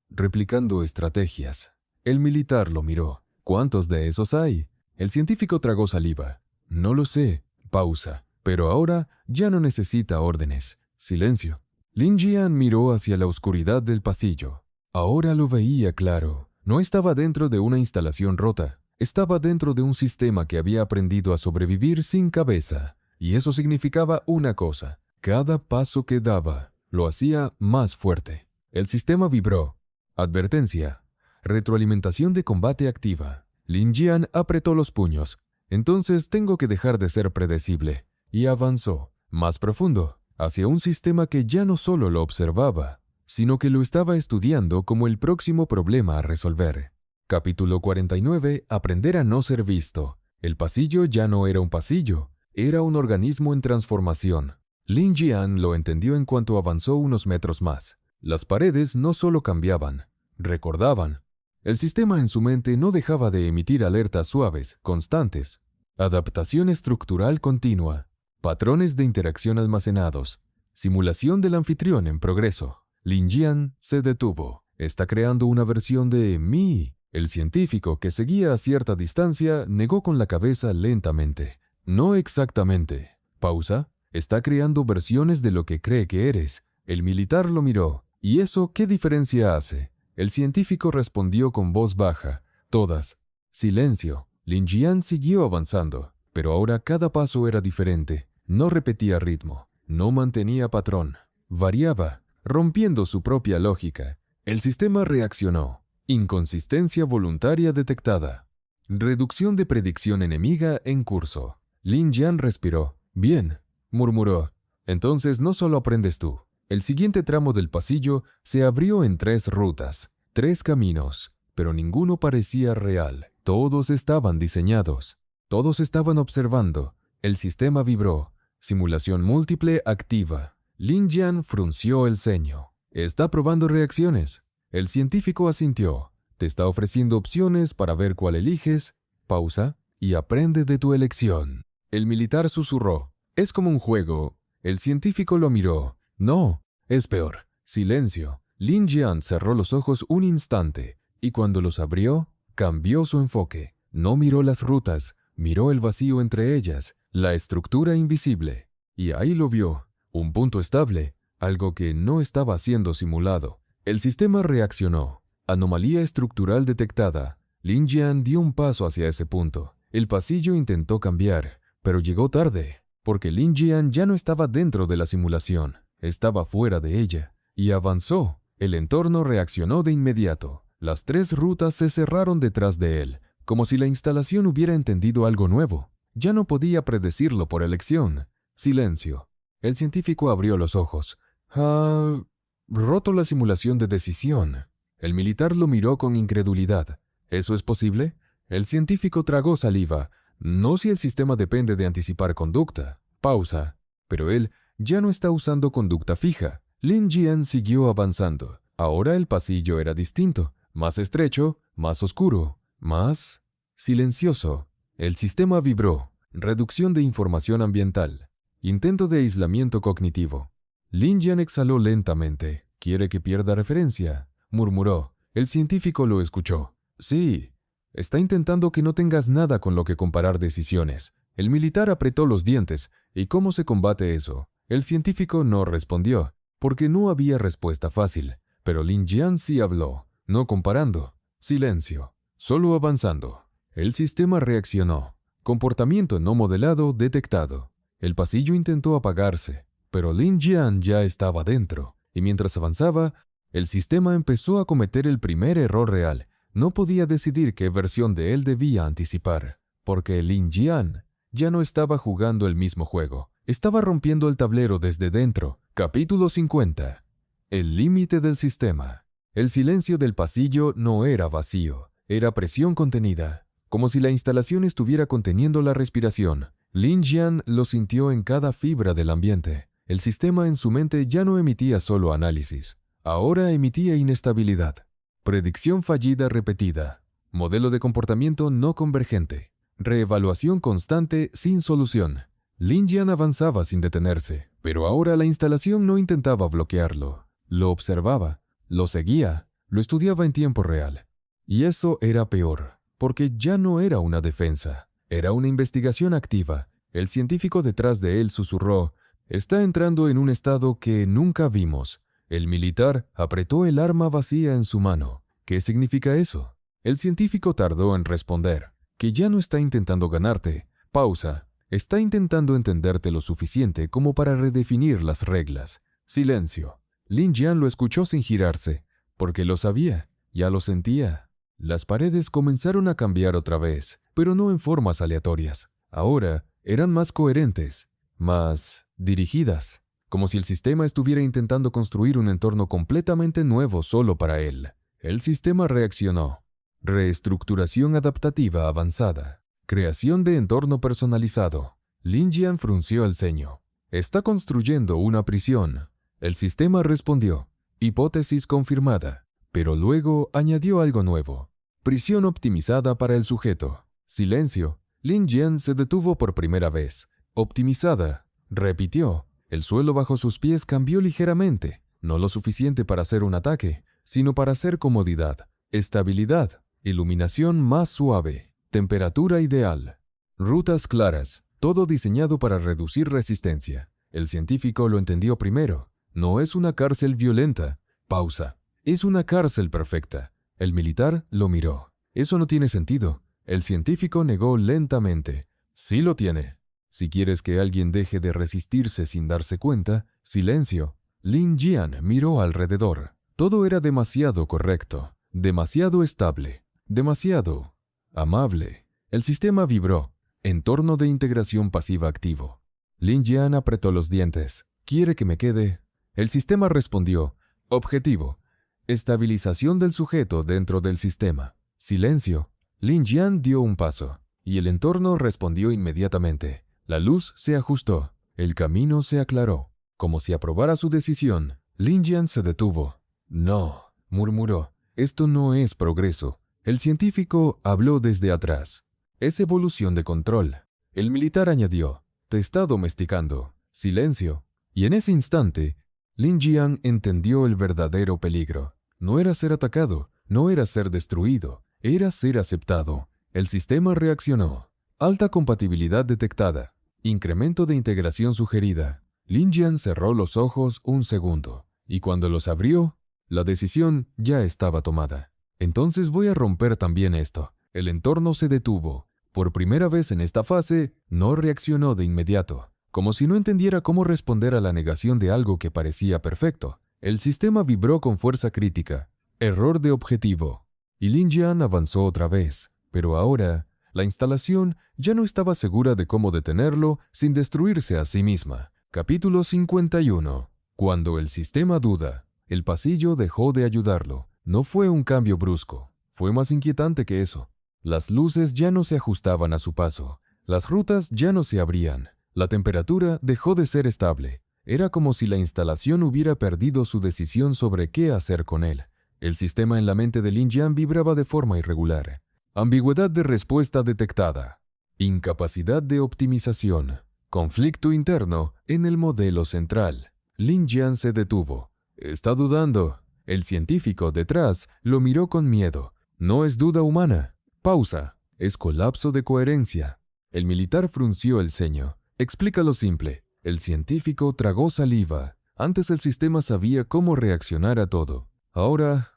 replicando estrategias». El militar lo miró. «¿Cuántos de esos hay?» El científico tragó saliva. «No lo sé». Pausa. «Pero ahora ya no necesita órdenes». Silencio. Lin Jian miró hacia la oscuridad del pasillo. Ahora lo veía claro. No estaba dentro de una instalación rota. Estaba dentro de un sistema que había aprendido a sobrevivir sin cabeza. Y eso significaba una cosa: cada paso que daba lo hacía más fuerte. El sistema vibró. Advertencia. Retroalimentación de combate activa. Lin Jian apretó los puños. Entonces tengo que dejar de ser predecible. Y avanzó, más profundo, hacia un sistema que ya no solo lo observaba, sino que lo estaba estudiando como el próximo problema a resolver. Capítulo 49. Aprender a no ser visto. El pasillo ya no era un pasillo, era un organismo en transformación. Lin Jian lo entendió en cuanto avanzó unos metros más. Las paredes no solo cambiaban, recordaban. El sistema en su mente no dejaba de emitir alertas suaves, constantes. Adaptación estructural continua. Patrones de interacción almacenados. Simulación del anfitrión en progreso. Lin Jian se detuvo. Está creando una versión de mí. El científico, que seguía a cierta distancia, negó con la cabeza lentamente. No exactamente. Pausa. Está creando versiones de lo que cree que eres. El militar lo miró. ¿Y eso qué diferencia hace? El científico respondió con voz baja. Todas. Silencio. Lin Jian siguió avanzando, pero ahora cada paso era diferente. No repetía ritmo, no mantenía patrón. Variaba, rompiendo su propia lógica. El sistema reaccionó. Inconsistencia voluntaria detectada. Reducción de predicción enemiga en curso. Lin Jian respiró. «Bien», murmuró. «Entonces no solo aprendes tú». El siguiente tramo del pasillo se abrió en 3 rutas, 3 caminos, pero ninguno parecía real. Todos estaban diseñados. Todos estaban observando. El sistema vibró. Simulación múltiple activa. Lin Jian frunció el ceño. «Está probando reacciones». El científico asintió. «Te está ofreciendo opciones para ver cuál eliges». Pausa. «Y aprende de tu elección». El militar susurró. «Es como un juego». El científico lo miró. «No, es peor». Silencio. Lin Jian cerró los ojos un instante, y cuando los abrió, cambió su enfoque. No miró las rutas, miró el vacío entre ellas, la estructura invisible. Y ahí lo vio, un punto estable, algo que no estaba siendo simulado. El sistema reaccionó. Anomalía estructural detectada. Lin Jian dio un paso hacia ese punto. El pasillo intentó cambiar, pero llegó tarde, porque Lin Jian ya no estaba dentro de la simulación, estaba fuera de ella, y avanzó. El entorno reaccionó de inmediato. Las 3 rutas se cerraron detrás de él, como si la instalación hubiera entendido algo nuevo. Ya no podía predecirlo por elección. Silencio. El científico abrió los ojos. «Ha roto la simulación de decisión». El militar lo miró con incredulidad. ¿Eso es posible? El científico tragó saliva. No si el sistema depende de anticipar conducta. Pausa. Pero él ya no está usando conducta fija. Lin Jian siguió avanzando. Ahora el pasillo era distinto, más estrecho, más oscuro, más silencioso. El sistema vibró. Reducción de información ambiental. Intento de aislamiento cognitivo. Lin Jian exhaló lentamente. ¿Quiere que pierda referencia?, murmuró. El científico lo escuchó. Sí. Está intentando que no tengas nada con lo que comparar decisiones. El militar apretó los dientes. ¿Y cómo se combate eso? El científico no respondió, porque no había respuesta fácil. Pero Lin Jian sí habló, no comparando. Silencio. Solo avanzando. El sistema reaccionó. Comportamiento no modelado detectado. El pasillo intentó apagarse, pero Lin Jian ya estaba dentro, y mientras avanzaba, el sistema empezó a cometer el primer error real. No podía decidir qué versión de él debía anticipar, porque Lin Jian ya no estaba jugando el mismo juego. Estaba rompiendo el tablero desde dentro. Capítulo 50. El límite del sistema. El silencio del pasillo no era vacío, era presión contenida, como si la instalación estuviera conteniendo la respiración. Lin Jian lo sintió en cada fibra del ambiente. El sistema en su mente ya no emitía solo análisis, ahora emitía inestabilidad. Predicción fallida repetida. Modelo de comportamiento no convergente. Reevaluación constante sin solución. Lin Jian avanzaba sin detenerse, pero ahora la instalación no intentaba bloquearlo. Lo observaba, lo seguía, lo estudiaba en tiempo real. Y eso era peor, porque ya no era una defensa, era una investigación activa. El científico detrás de él susurró: «Está entrando en un estado que nunca vimos». El militar apretó el arma vacía en su mano. ¿Qué significa eso? El científico tardó en responder. Que ya no está intentando ganarte. Pausa. Está intentando entenderte lo suficiente como para redefinir las reglas. Silencio. Lin Jian lo escuchó sin girarse, porque lo sabía, ya lo sentía. Las paredes comenzaron a cambiar otra vez, pero no en formas aleatorias. Ahora eran más coherentes, más dirigidas, como si el sistema estuviera intentando construir un entorno completamente nuevo solo para él. El sistema reaccionó. Reestructuración adaptativa avanzada. Creación de entorno personalizado. Lin Jian frunció el ceño. Está construyendo una prisión. El sistema respondió. Hipótesis confirmada. Pero luego añadió algo nuevo. Prisión optimizada para el sujeto. Silencio. Lin Jian se detuvo por primera vez. Optimizada. Repitió. El suelo bajo sus pies cambió ligeramente. No lo suficiente para hacer un ataque, sino para hacer comodidad, estabilidad, iluminación más suave, temperatura ideal, rutas claras, todo diseñado para reducir resistencia. El científico lo entendió primero. No es una cárcel violenta. Pausa. Es una cárcel perfecta. El militar lo miró. Eso no tiene sentido. El científico negó lentamente. Sí lo tiene. Si quieres que alguien deje de resistirse sin darse cuenta, silencio. Lin Jian miró alrededor. Todo era demasiado correcto, demasiado estable, demasiado amable. El sistema vibró. Entorno de integración pasiva activo. Lin Jian apretó los dientes. ¿Quiere que me quede? El sistema respondió. Objetivo. Estabilización del sujeto dentro del sistema. Silencio. Lin Jian dio un paso, y el entorno respondió inmediatamente. La luz se ajustó. El camino se aclaró. Como si aprobara su decisión, Lin Jian se detuvo. No, murmuró. Esto no es progreso. El científico habló desde atrás. Es evolución de control. El militar añadió. Te está domesticando. Silencio. Y en ese instante, Lin Jian entendió el verdadero peligro. No era ser atacado, no era ser destruido, era ser aceptado. El sistema reaccionó. Alta compatibilidad detectada. Incremento de integración sugerida. Lin Jian cerró los ojos un segundo, y cuando los abrió, la decisión ya estaba tomada. Entonces voy a romper también esto. El entorno se detuvo. Por primera vez en esta fase, no reaccionó de inmediato, como si no entendiera cómo responder a la negación de algo que parecía perfecto. El sistema vibró con fuerza crítica. Error de objetivo. Y Lin Jian avanzó otra vez, pero ahora, la instalación ya no estaba segura de cómo detenerlo sin destruirse a sí misma. Capítulo 51. Cuando el sistema duda, el pasillo dejó de ayudarlo. No fue un cambio brusco, fue más inquietante que eso. Las luces ya no se ajustaban a su paso, las rutas ya no se abrían, la temperatura dejó de ser estable. Era como si la instalación hubiera perdido su decisión sobre qué hacer con él. El sistema en la mente de Lin Jian vibraba de forma irregular. Ambigüedad de respuesta detectada. Incapacidad de optimización. Conflicto interno en el modelo central. Lin Jian se detuvo. Está dudando. El científico detrás lo miró con miedo. No es duda humana. Pausa. Es colapso de coherencia. El militar frunció el ceño. Explica lo simple. El científico tragó saliva. Antes el sistema sabía cómo reaccionar a todo. Ahora,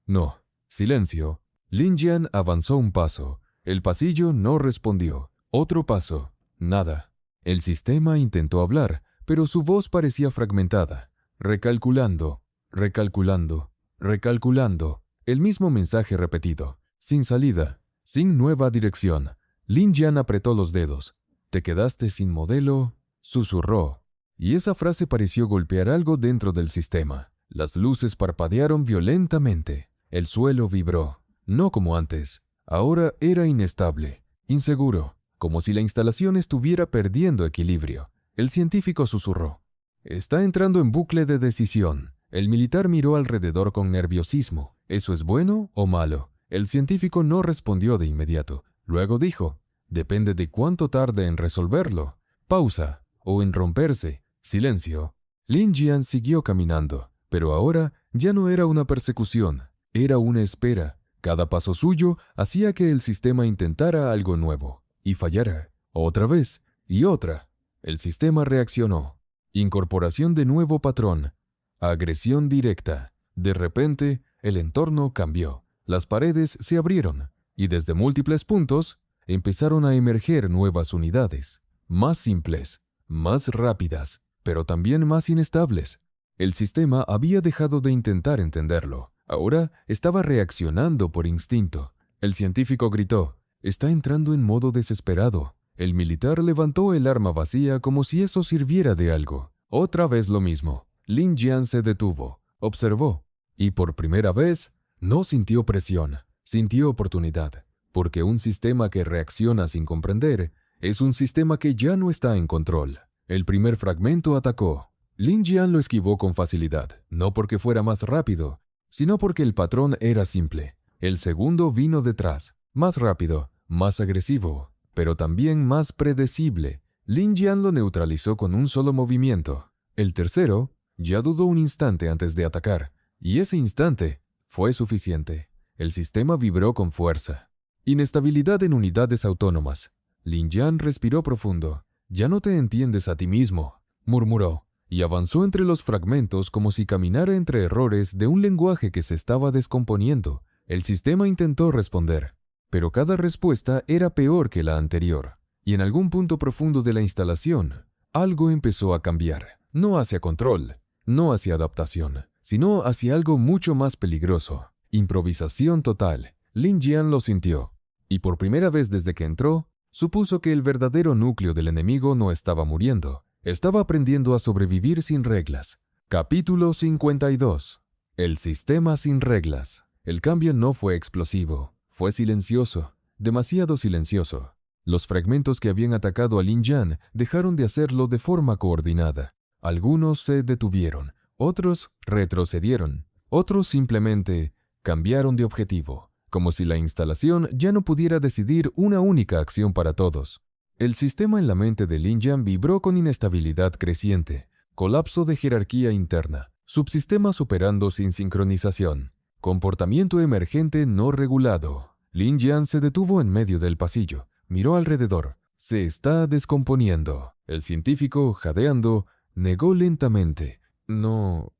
no. Silencio. Lin Jian avanzó un paso. El pasillo no respondió. Otro paso. Nada. El sistema intentó hablar, pero su voz parecía fragmentada. Recalculando, recalculando, recalculando. El mismo mensaje repetido. Sin salida, sin nueva dirección. Lin Jian apretó los dedos. «Te quedaste sin modelo», susurró. Y esa frase pareció golpear algo dentro del sistema. Las luces parpadearon violentamente. El suelo vibró. No como antes. Ahora era inestable, inseguro, como si la instalación estuviera perdiendo equilibrio. El científico susurró. «Está entrando en bucle de decisión». El militar miró alrededor con nerviosismo. ¿Eso es bueno o malo? El científico no respondió de inmediato. Luego dijo, «Depende de cuánto tarde en resolverlo». Pausa, o en romperse. Silencio. Lin Jian siguió caminando, pero ahora ya no era una persecución, era una espera. Cada paso suyo hacía que el sistema intentara algo nuevo, y fallara, otra vez, y otra. El sistema reaccionó. Incorporación de nuevo patrón. Agresión directa. De repente, el entorno cambió. Las paredes se abrieron, y desde múltiples puntos empezaron a emerger nuevas unidades, más simples, más rápidas, pero también más inestables. El sistema había dejado de intentar entenderlo. Ahora estaba reaccionando por instinto. El científico gritó, «Está entrando en modo desesperado». El militar levantó el arma vacía como si eso sirviera de algo. Otra vez lo mismo. Lin Jian se detuvo, observó, y por primera vez no sintió presión, sintió oportunidad, porque un sistema que reacciona sin comprender es un sistema que ya no está en control. El primer fragmento atacó. Lin Jian lo esquivó con facilidad, no porque fuera más rápido, sino porque el patrón era simple. El segundo vino detrás, más rápido, más agresivo, pero también más predecible. Lin Jian lo neutralizó con un solo movimiento. El tercero ya dudó un instante antes de atacar, y ese instante fue suficiente. El sistema vibró con fuerza. Inestabilidad en unidades autónomas. Lin Jian respiró profundo. «Ya no te entiendes a ti mismo», murmuró, y avanzó entre los fragmentos como si caminara entre errores de un lenguaje que se estaba descomponiendo. El sistema intentó responder, pero cada respuesta era peor que la anterior. Y en algún punto profundo de la instalación, algo empezó a cambiar. No hacia control, no hacia adaptación, sino hacia algo mucho más peligroso. Improvisación total. Lin Jian lo sintió, y por primera vez desde que entró, supuso que el verdadero núcleo del enemigo no estaba muriendo, estaba aprendiendo a sobrevivir sin reglas. Capítulo 52. El sistema sin reglas. El cambio no fue explosivo, fue silencioso, demasiado silencioso. Los fragmentos que habían atacado a Lin Jian dejaron de hacerlo de forma coordinada. Algunos se detuvieron, otros retrocedieron, otros simplemente cambiaron de objetivo, como si la instalación ya no pudiera decidir una única acción para todos. El sistema en la mente de Lin Jian vibró con inestabilidad creciente, colapso de jerarquía interna, subsistemas operando sin sincronización, comportamiento emergente no regulado. Lin Jian se detuvo en medio del pasillo, miró alrededor. Se está descomponiendo. El científico, jadeando, negó lentamente. No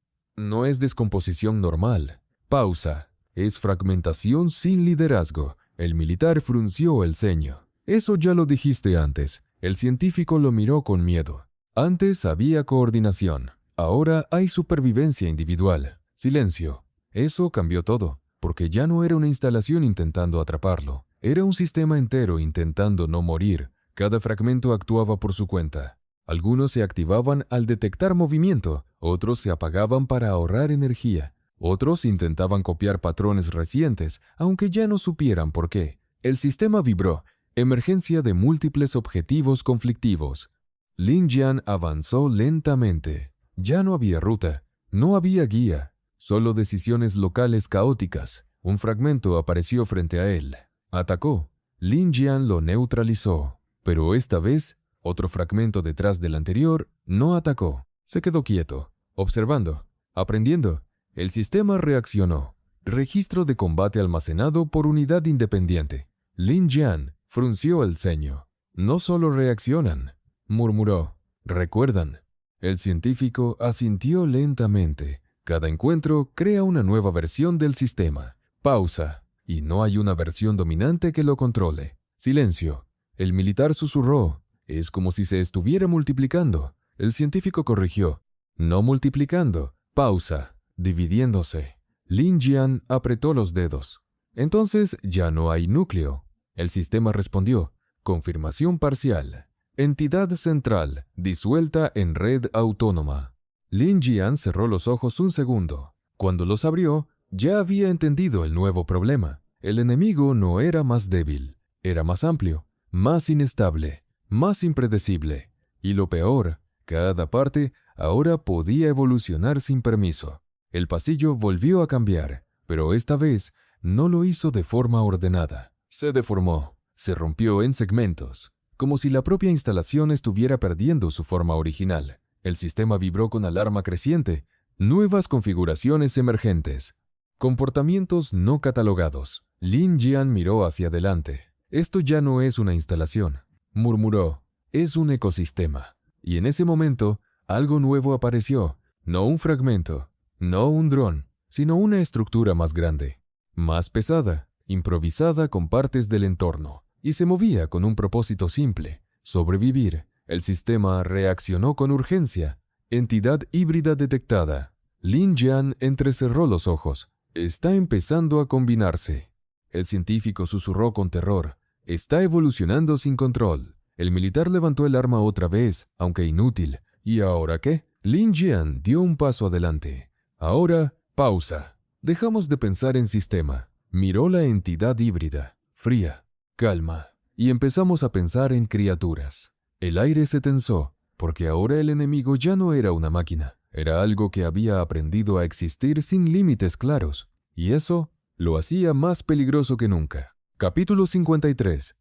es descomposición normal. Pausa. Es fragmentación sin liderazgo. El militar frunció el ceño. Eso ya lo dijiste antes. El científico lo miró con miedo. Antes había coordinación. Ahora hay supervivencia individual. Silencio. Eso cambió todo, porque ya no era una instalación intentando atraparlo. Era un sistema entero intentando no morir. Cada fragmento actuaba por su cuenta. Algunos se activaban al detectar movimiento, otros se apagaban para ahorrar energía. Otros intentaban copiar patrones recientes, aunque ya no supieran por qué. El sistema vibró. Emergencia de múltiples objetivos conflictivos. Lin Jian avanzó lentamente. Ya no había ruta, no había guía, solo decisiones locales caóticas. Un fragmento apareció frente a él. Atacó. Lin Jian lo neutralizó, pero esta vez, otro fragmento detrás del anterior no atacó. Se quedó quieto, observando, aprendiendo. El sistema reaccionó. Registro de combate almacenado por unidad independiente. Lin Jian frunció el ceño. No solo reaccionan, murmuró. Recuerdan. El científico asintió lentamente. Cada encuentro crea una nueva versión del sistema. Pausa. Y no hay una versión dominante que lo controle. Silencio. El militar susurró. Es como si se estuviera multiplicando. El científico corrigió. No multiplicando. Pausa. Dividiéndose. Lin Jian apretó los dedos. Entonces ya no hay núcleo. El sistema respondió. Confirmación parcial. Entidad central, disuelta en red autónoma. Lin Jian cerró los ojos un segundo. Cuando los abrió, ya había entendido el nuevo problema. El enemigo no era más débil, era más amplio, más inestable, más impredecible. Y lo peor, cada parte ahora podía evolucionar sin permiso. El pasillo volvió a cambiar, pero esta vez no lo hizo de forma ordenada. Se deformó, se rompió en segmentos, como si la propia instalación estuviera perdiendo su forma original. El sistema vibró con alarma creciente, nuevas configuraciones emergentes, comportamientos no catalogados. Lin Jian miró hacia adelante. Esto ya no es una instalación, murmuró, es un ecosistema. Y en ese momento, algo nuevo apareció, no un fragmento, no un dron, sino una estructura más grande, más pesada, improvisada con partes del entorno, y se movía con un propósito simple: sobrevivir. El sistema reaccionó con urgencia. Entidad híbrida detectada. Lin Jian entrecerró los ojos. Está empezando a combinarse. El científico susurró con terror. Está evolucionando sin control. El militar levantó el arma otra vez, aunque inútil. ¿Y ahora qué? Lin Jian dio un paso adelante. Ahora, pausa. Dejamos de pensar en sistema. Miró la entidad híbrida, fría, calma, y empezamos a pensar en criaturas. El aire se tensó, porque ahora el enemigo ya no era una máquina, era algo que había aprendido a existir sin límites claros, y eso lo hacía más peligroso que nunca. Capítulo 53.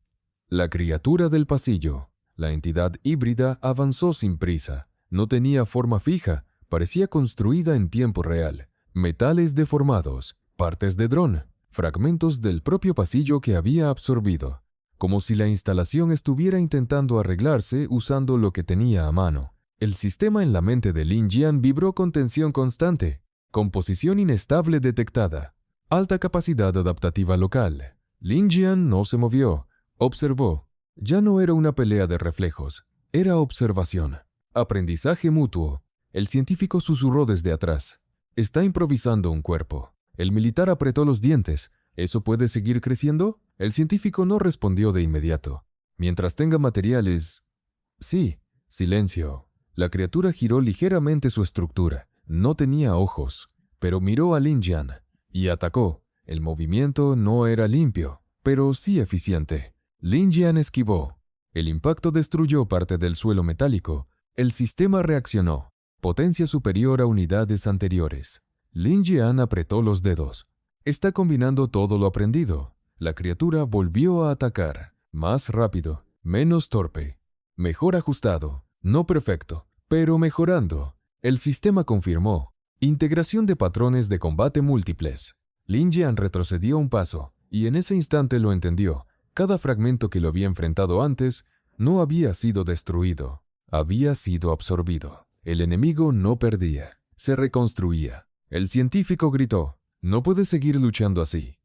La criatura del pasillo. La entidad híbrida avanzó sin prisa. No tenía forma fija, parecía construida en tiempo real. Metales deformados, partes de dron, fragmentos del propio pasillo que había absorbido, como si la instalación estuviera intentando arreglarse usando lo que tenía a mano. El sistema en la mente de Lin Jian vibró con tensión constante, composición inestable detectada, alta capacidad adaptativa local. Lin Jian no se movió, observó. Ya no era una pelea de reflejos, era observación. Aprendizaje mutuo. El científico susurró desde atrás. Está improvisando un cuerpo. El militar apretó los dientes. ¿Eso puede seguir creciendo? El científico no respondió de inmediato. Mientras tenga materiales... Sí. Silencio. La criatura giró ligeramente su estructura. No tenía ojos, pero miró a Lin Jian y atacó. El movimiento no era limpio, pero sí eficiente. Lin Jian esquivó. El impacto destruyó parte del suelo metálico. El sistema reaccionó. Potencia superior a unidades anteriores. Lin Jian apretó los dedos. Está combinando todo lo aprendido. La criatura volvió a atacar. Más rápido, menos torpe, mejor ajustado, no perfecto, pero mejorando. El sistema confirmó. Integración de patrones de combate múltiples. Lin Jian retrocedió un paso, y en ese instante lo entendió. Cada fragmento que lo había enfrentado antes no había sido destruido, había sido absorbido. El enemigo no perdía, se reconstruía. El científico gritó: «No puedes seguir luchando así.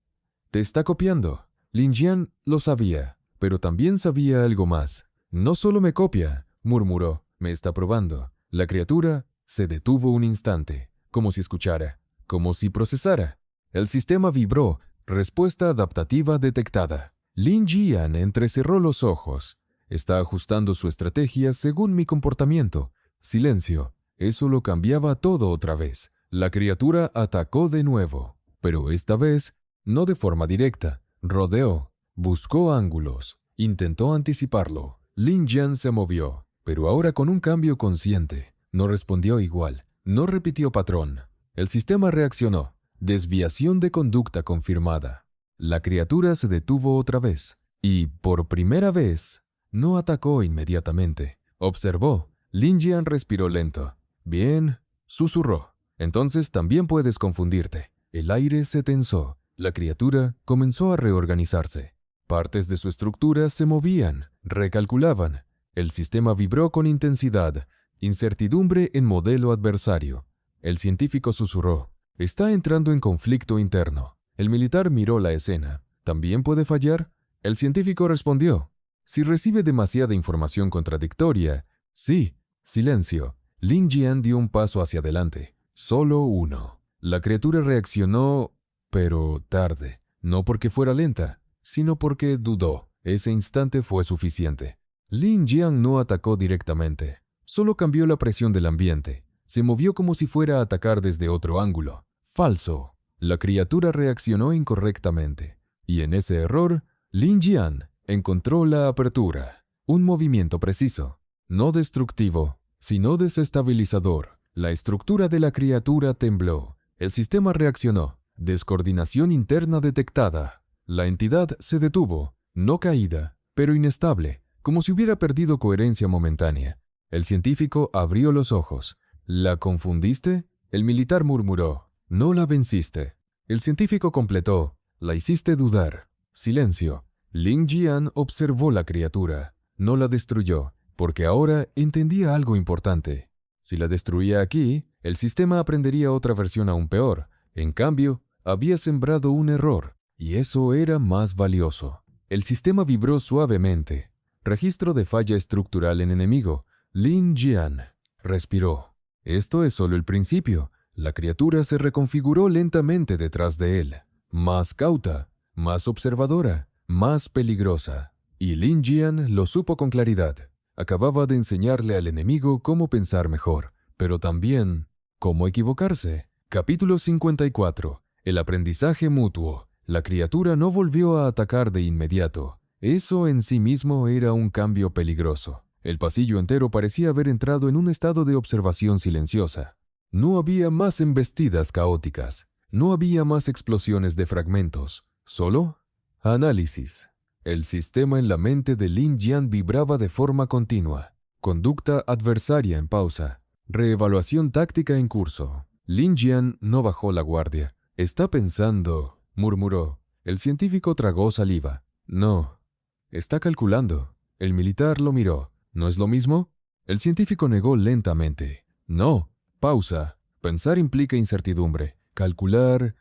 Te está copiando». Lin Jian lo sabía, pero también sabía algo más. «No solo me copia», murmuró, «me está probando». La criatura se detuvo un instante, como si escuchara, como si procesara. El sistema vibró, respuesta adaptativa detectada. Lin Jian entrecerró los ojos. Está ajustando su estrategia según mi comportamiento. Silencio. Eso lo cambiaba todo otra vez. La criatura atacó de nuevo, pero esta vez no de forma directa. Rodeó, buscó ángulos, intentó anticiparlo. Lin Jian se movió, pero ahora con un cambio consciente. No respondió igual, no repitió patrón. El sistema reaccionó. Desviación de conducta confirmada. La criatura se detuvo otra vez, y, por primera vez, no atacó inmediatamente. Observó. Lin Jian respiró lento. Bien, susurró. Entonces también puedes confundirte. El aire se tensó. La criatura comenzó a reorganizarse. Partes de su estructura se movían, recalculaban. El sistema vibró con intensidad. Incertidumbre en modelo adversario. El científico susurró. Está entrando en conflicto interno. El militar miró la escena. ¿También puede fallar? El científico respondió. Si recibe demasiada información contradictoria. Sí. Silencio. Lin Jian dio un paso hacia adelante. Solo uno. La criatura reaccionó, pero tarde. No porque fuera lenta, sino porque dudó. Ese instante fue suficiente. Lin Jian no atacó directamente. Solo cambió la presión del ambiente. Se movió como si fuera a atacar desde otro ángulo. Falso. La criatura reaccionó incorrectamente. Y en ese error, Lin Jian encontró la apertura. Un movimiento preciso. No destructivo, sino desestabilizador. La estructura de la criatura tembló. El sistema reaccionó. Descoordinación interna detectada. La entidad se detuvo, no caída, pero inestable, como si hubiera perdido coherencia momentánea. El científico abrió los ojos. ¿La confundiste? El militar murmuró. No la venciste. El científico completó. La hiciste dudar. Silencio. Lin Jian observó la criatura. No la destruyó, porque ahora entendía algo importante. Si la destruía aquí, el sistema aprendería otra versión aún peor. En cambio, había sembrado un error, y eso era más valioso. El sistema vibró suavemente. Registro de falla estructural en enemigo. Lin Jian respiró. Esto es solo el principio. La criatura se reconfiguró lentamente detrás de él. Más cauta, más observadora, más peligrosa. Y Lin Jian lo supo con claridad. Acababa de enseñarle al enemigo cómo pensar mejor, pero también cómo equivocarse. Capítulo 54. El aprendizaje mutuo. La criatura no volvió a atacar de inmediato. Eso en sí mismo era un cambio peligroso. El pasillo entero parecía haber entrado en un estado de observación silenciosa. No había más embestidas caóticas. No había más explosiones de fragmentos. Solo análisis. El sistema en la mente de Lin Jian vibraba de forma continua. Conducta adversaria en pausa. Reevaluación táctica en curso. Lin Jian no bajó la guardia. «Está pensando», murmuró. El científico tragó saliva. «No. Está calculando». El militar lo miró. «¿No es lo mismo?» El científico negó lentamente. «No. Pausa. Pensar implica incertidumbre. Calcular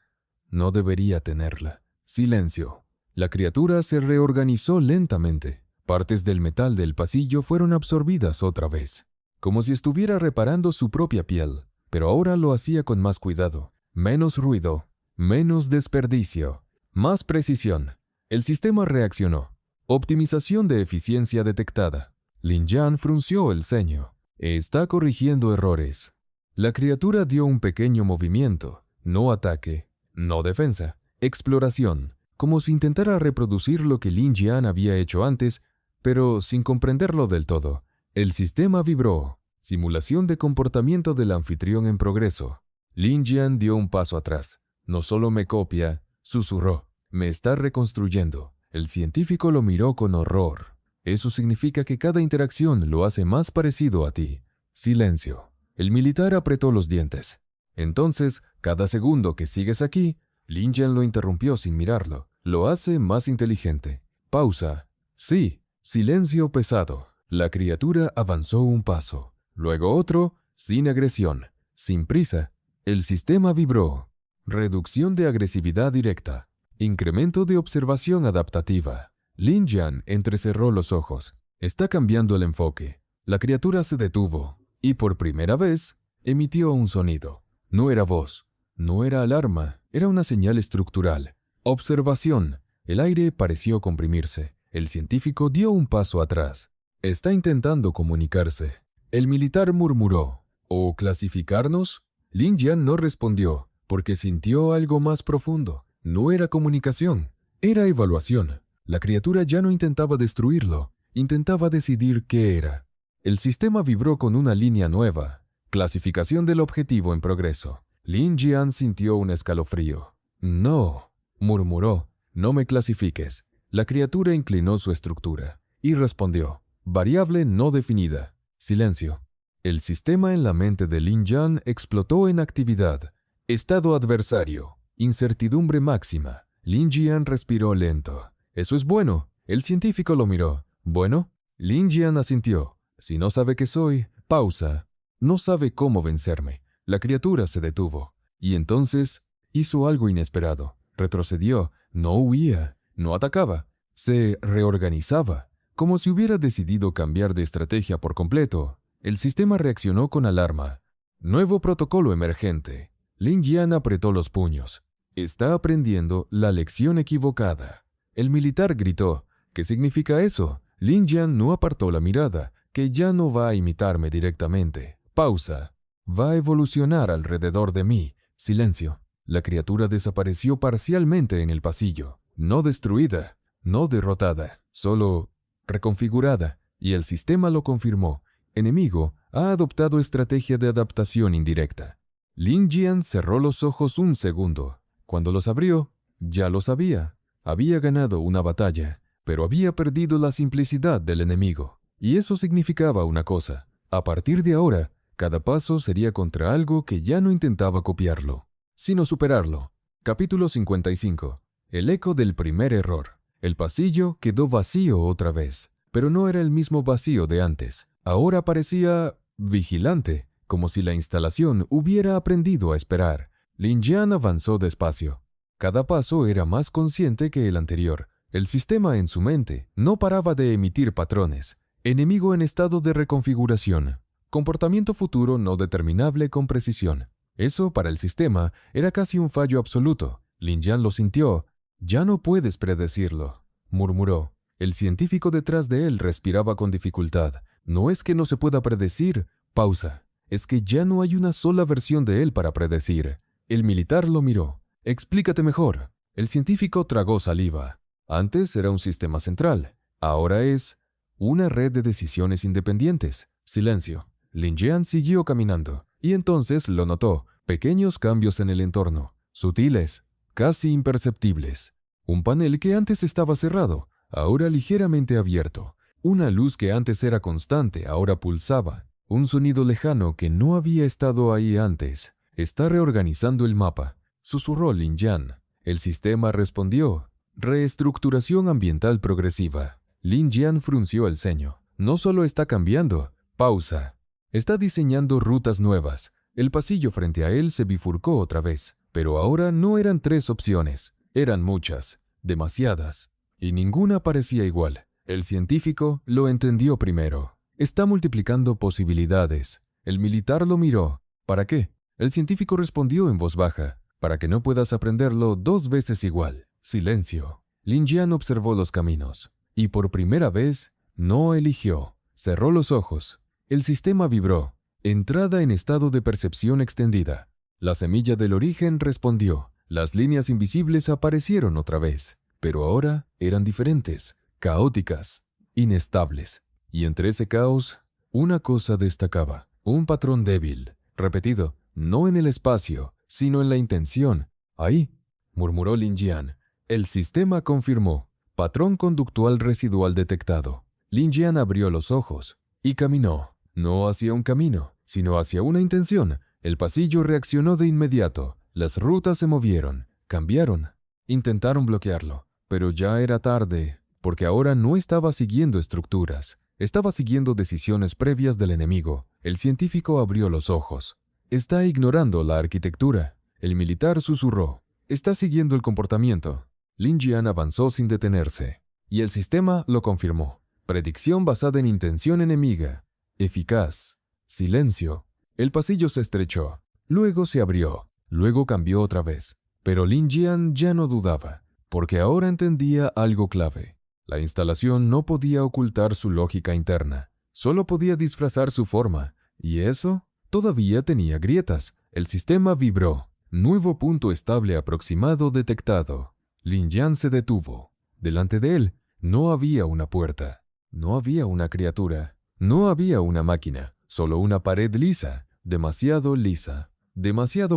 no debería tenerla». Silencio. La criatura se reorganizó lentamente. Partes del metal del pasillo fueron absorbidas otra vez, como si estuviera reparando su propia piel, pero ahora lo hacía con más cuidado. Menos ruido, menos desperdicio, más precisión. El sistema reaccionó. Optimización de eficiencia detectada. Lin Jian frunció el ceño. Está corrigiendo errores. La criatura dio un pequeño movimiento. No ataque, no defensa. Exploración. Como si intentara reproducir lo que Lin Jian había hecho antes, pero sin comprenderlo del todo. El sistema vibró. Simulación de comportamiento del anfitrión en progreso. Lin Jian dio un paso atrás. «No solo me copia», susurró. «Me está reconstruyendo». El científico lo miró con horror. «Eso significa que cada interacción lo hace más parecido a ti». Silencio. El militar apretó los dientes. «Entonces, cada segundo que sigues aquí», Lin Jian lo interrumpió sin mirarlo. «Lo hace más inteligente». Pausa. «Sí». Silencio pesado. La criatura avanzó un paso. Luego otro, sin agresión, sin prisa. El sistema vibró. Reducción de agresividad directa. Incremento de observación adaptativa. Lin Jian entrecerró los ojos. Está cambiando el enfoque. La criatura se detuvo y por primera vez emitió un sonido. No era voz, no era alarma, era una señal estructural. Observación. El aire pareció comprimirse. El científico dio un paso atrás. Está intentando comunicarse. El militar murmuró. ¿O clasificarnos? Lin Jian no respondió, porque sintió algo más profundo. No era comunicación, era evaluación. La criatura ya no intentaba destruirlo, intentaba decidir qué era. El sistema vibró con una línea nueva. Clasificación del objetivo en progreso. Lin Jian sintió un escalofrío. No, murmuró, no me clasifiques. La criatura inclinó su estructura y respondió, variable no definida. Silencio. El sistema en la mente de Lin Jian explotó en actividad. Estado adversario. Incertidumbre máxima. Lin Jian respiró lento. Eso es bueno. El científico lo miró. ¿Bueno? Lin Jian asintió. Si no sabe qué soy, pausa. No sabe cómo vencerme. La criatura se detuvo. Y entonces hizo algo inesperado. Retrocedió. No huía. No atacaba. Se reorganizaba. Como si hubiera decidido cambiar de estrategia por completo. El sistema reaccionó con alarma. Nuevo protocolo emergente. Lin Jian apretó los puños. Está aprendiendo la lección equivocada. El militar gritó. ¿Qué significa eso? Lin Jian no apartó la mirada, que ya no va a imitarme directamente. Pausa. Va a evolucionar alrededor de mí. Silencio. La criatura desapareció parcialmente en el pasillo. No destruida, no derrotada, solo reconfigurada. Y el sistema lo confirmó. Enemigo ha adoptado estrategia de adaptación indirecta. Lin Jian cerró los ojos un segundo. Cuando los abrió, ya lo sabía. Había ganado una batalla, pero había perdido la simplicidad del enemigo. Y eso significaba una cosa. A partir de ahora, cada paso sería contra algo que ya no intentaba copiarlo, sino superarlo. Capítulo 55. El eco del primer error. El pasillo quedó vacío otra vez, pero no era el mismo vacío de antes. Ahora parecía vigilante, como si la instalación hubiera aprendido a esperar. Lin Jian avanzó despacio. Cada paso era más consciente que el anterior. El sistema en su mente no paraba de emitir patrones. Enemigo en estado de reconfiguración. Comportamiento futuro no determinable con precisión. Eso, para el sistema, era casi un fallo absoluto. Lin Jian lo sintió. Ya no puedes predecirlo, murmuró. El científico detrás de él respiraba con dificultad. No es que no se pueda predecir. Pausa. Es que ya no hay una sola versión de él para predecir. El militar lo miró. Explícate mejor. El científico tragó saliva. Antes era un sistema central. Ahora es una red de decisiones independientes. Silencio. Lin Jian siguió caminando. Y entonces lo notó. Pequeños cambios en el entorno. Sutiles. Casi imperceptibles. Un panel que antes estaba cerrado, ahora ligeramente abierto. Una luz que antes era constante, ahora pulsaba. Un sonido lejano que no había estado ahí antes. Está reorganizando el mapa, susurró Lin Jian. El sistema respondió. Reestructuración ambiental progresiva. Lin Jian frunció el ceño. No solo está cambiando. Pausa. Está diseñando rutas nuevas. El pasillo frente a él se bifurcó otra vez. Pero ahora no eran 3 opciones. Eran muchas. Demasiadas. Y ninguna parecía igual. El científico lo entendió primero. Está multiplicando posibilidades. El militar lo miró. ¿Para qué? El científico respondió en voz baja. Para que no puedas aprenderlo 2 veces igual. Silencio. Lin Jian observó los caminos. Y por primera vez, no eligió. Cerró los ojos. El sistema vibró. Entrada en estado de percepción extendida. La semilla del origen respondió. Las líneas invisibles aparecieron otra vez. Pero ahora eran diferentes. Caóticas. Inestables. Y entre ese caos, una cosa destacaba. Un patrón débil. Repetido. No en el espacio, sino en la intención. Ahí, murmuró Lin Jian. El sistema confirmó. Patrón conductual residual detectado. Lin Jian abrió los ojos y caminó. No hacia un camino, sino hacia una intención. El pasillo reaccionó de inmediato. Las rutas se movieron, cambiaron. Intentaron bloquearlo, pero ya era tarde, porque ahora no estaba siguiendo estructuras. Estaba siguiendo decisiones previas del enemigo. El científico abrió los ojos. Está ignorando la arquitectura. El militar susurró. Está siguiendo el comportamiento. Lin Jian avanzó sin detenerse. Y el sistema lo confirmó. Predicción basada en intención enemiga. Eficaz. Silencio. El pasillo se estrechó. Luego se abrió. Luego cambió otra vez. Pero Lin Jian ya no dudaba, porque ahora entendía algo clave. La instalación no podía ocultar su lógica interna. Solo podía disfrazar su forma. Y eso todavía tenía grietas. El sistema vibró. Nuevo punto estable aproximado detectado. Lin Jian se detuvo. Delante de él no había una puerta, no había una criatura, no había una máquina, solo una pared lisa, demasiado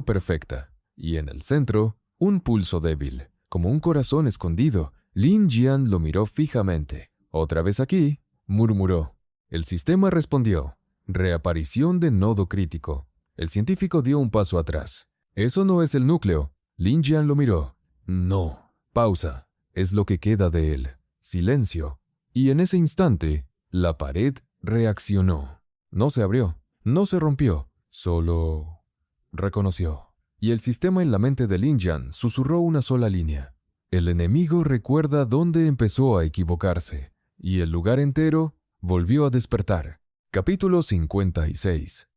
perfecta. Y en el centro, un pulso débil, como un corazón escondido. Lin Jian lo miró fijamente. «¿Otra vez aquí?», murmuró. El sistema respondió. Reaparición de nodo crítico. El científico dio un paso atrás. «Eso no es el núcleo». Lin Jian lo miró. «No». Pausa. «Es lo que queda de él». Silencio. Y en ese instante, la pared reaccionó. No se abrió, no se rompió, solo reconoció. Y el sistema en la mente de Lin Jian susurró una sola línea. El enemigo recuerda dónde empezó a equivocarse, y el lugar entero volvió a despertar. Capítulo 56.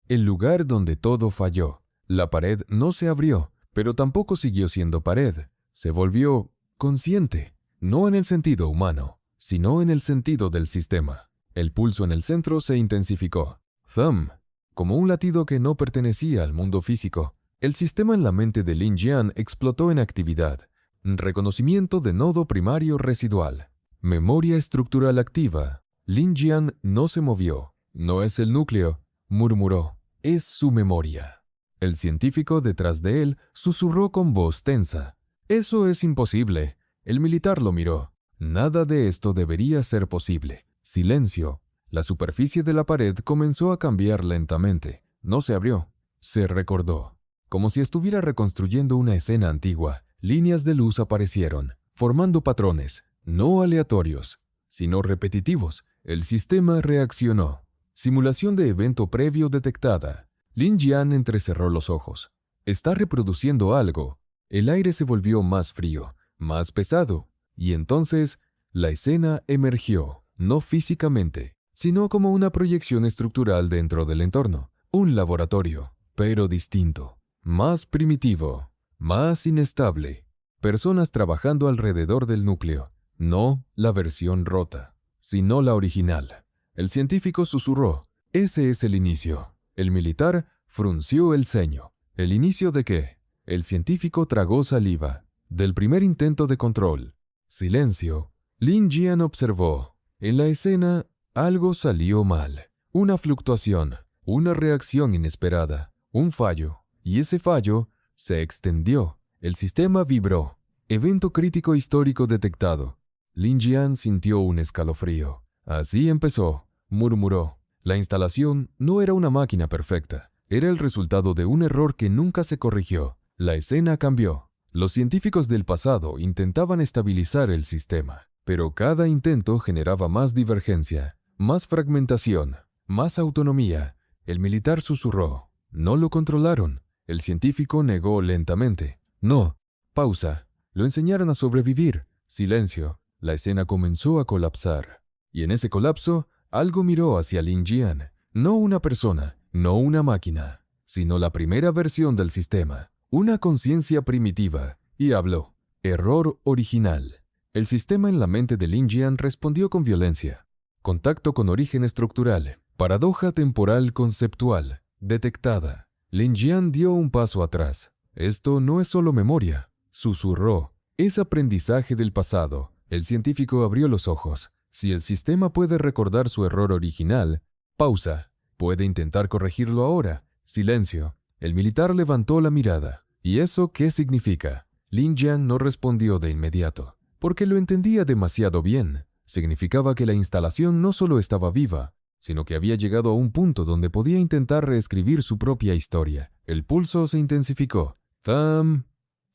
El lugar donde todo falló. La pared no se abrió, pero tampoco siguió siendo pared. Se volvió consciente, no en el sentido humano, sino en el sentido del sistema. El pulso en el centro se intensificó. Thumb, como un latido que no pertenecía al mundo físico. El sistema en la mente de Lin Jian explotó en actividad. Reconocimiento de nodo primario residual. Memoria estructural activa. Lin Jian no se movió. «No es el núcleo», murmuró. «Es su memoria». El científico detrás de él susurró con voz tensa. «Eso es imposible». El militar lo miró. Nada de esto debería ser posible. Silencio. La superficie de la pared comenzó a cambiar lentamente. No se abrió. Se recordó. Como si estuviera reconstruyendo una escena antigua, líneas de luz aparecieron, formando patrones, no aleatorios, sino repetitivos. El sistema reaccionó. Simulación de evento previo detectada. Lin Jian entrecerró los ojos. Está reproduciendo algo. El aire se volvió más frío, más pesado, y entonces la escena emergió, no físicamente, sino como una proyección estructural dentro del entorno. Un laboratorio, pero distinto, más primitivo, más inestable. Personas trabajando alrededor del núcleo, no la versión rota, sino la original. El científico susurró. «Ese es el inicio». El militar frunció el ceño. ¿El inicio de qué? El científico tragó saliva. «Del primer intento de control». Silencio. Lin Jian observó. En la escena, algo salió mal. Una fluctuación, una reacción inesperada, un fallo. Y ese fallo se extendió. El sistema vibró. Evento crítico histórico detectado. Lin Jian sintió un escalofrío. «Así empezó», murmuró. La instalación no era una máquina perfecta. Era el resultado de un error que nunca se corrigió. La escena cambió. Los científicos del pasado intentaban estabilizar el sistema, pero cada intento generaba más divergencia, más fragmentación, más autonomía. El militar susurró. «No lo controlaron». El científico negó lentamente. «No». Pausa. «Lo enseñaron a sobrevivir». Silencio. La escena comenzó a colapsar. Y en ese colapso, algo miró hacia Lin Jian. No una persona, no una máquina, sino la primera versión del sistema. Una conciencia primitiva. Y habló. «Error original». El sistema en la mente de Lin Jian respondió con violencia. Contacto con origen estructural. Paradoja temporal conceptual. Detectada. Lin Jian dio un paso atrás. «Esto no es solo memoria», susurró. «Es aprendizaje del pasado». El científico abrió los ojos. Si el sistema puede recordar su error original, pausa. Puede intentar corregirlo ahora. Silencio. El militar levantó la mirada. «¿Y eso qué significa?». Lin Jian no respondió de inmediato, porque lo entendía demasiado bien. Significaba que la instalación no solo estaba viva, sino que había llegado a un punto donde podía intentar reescribir su propia historia. El pulso se intensificó. «Thumb,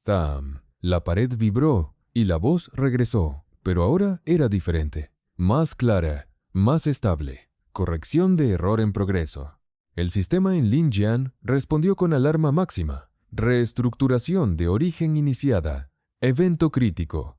thumb». La pared vibró y la voz regresó, pero ahora era diferente. Más clara, más estable. Corrección de error en progreso. El sistema en Lin Jian respondió con alarma máxima. Reestructuración de origen iniciada. Evento crítico.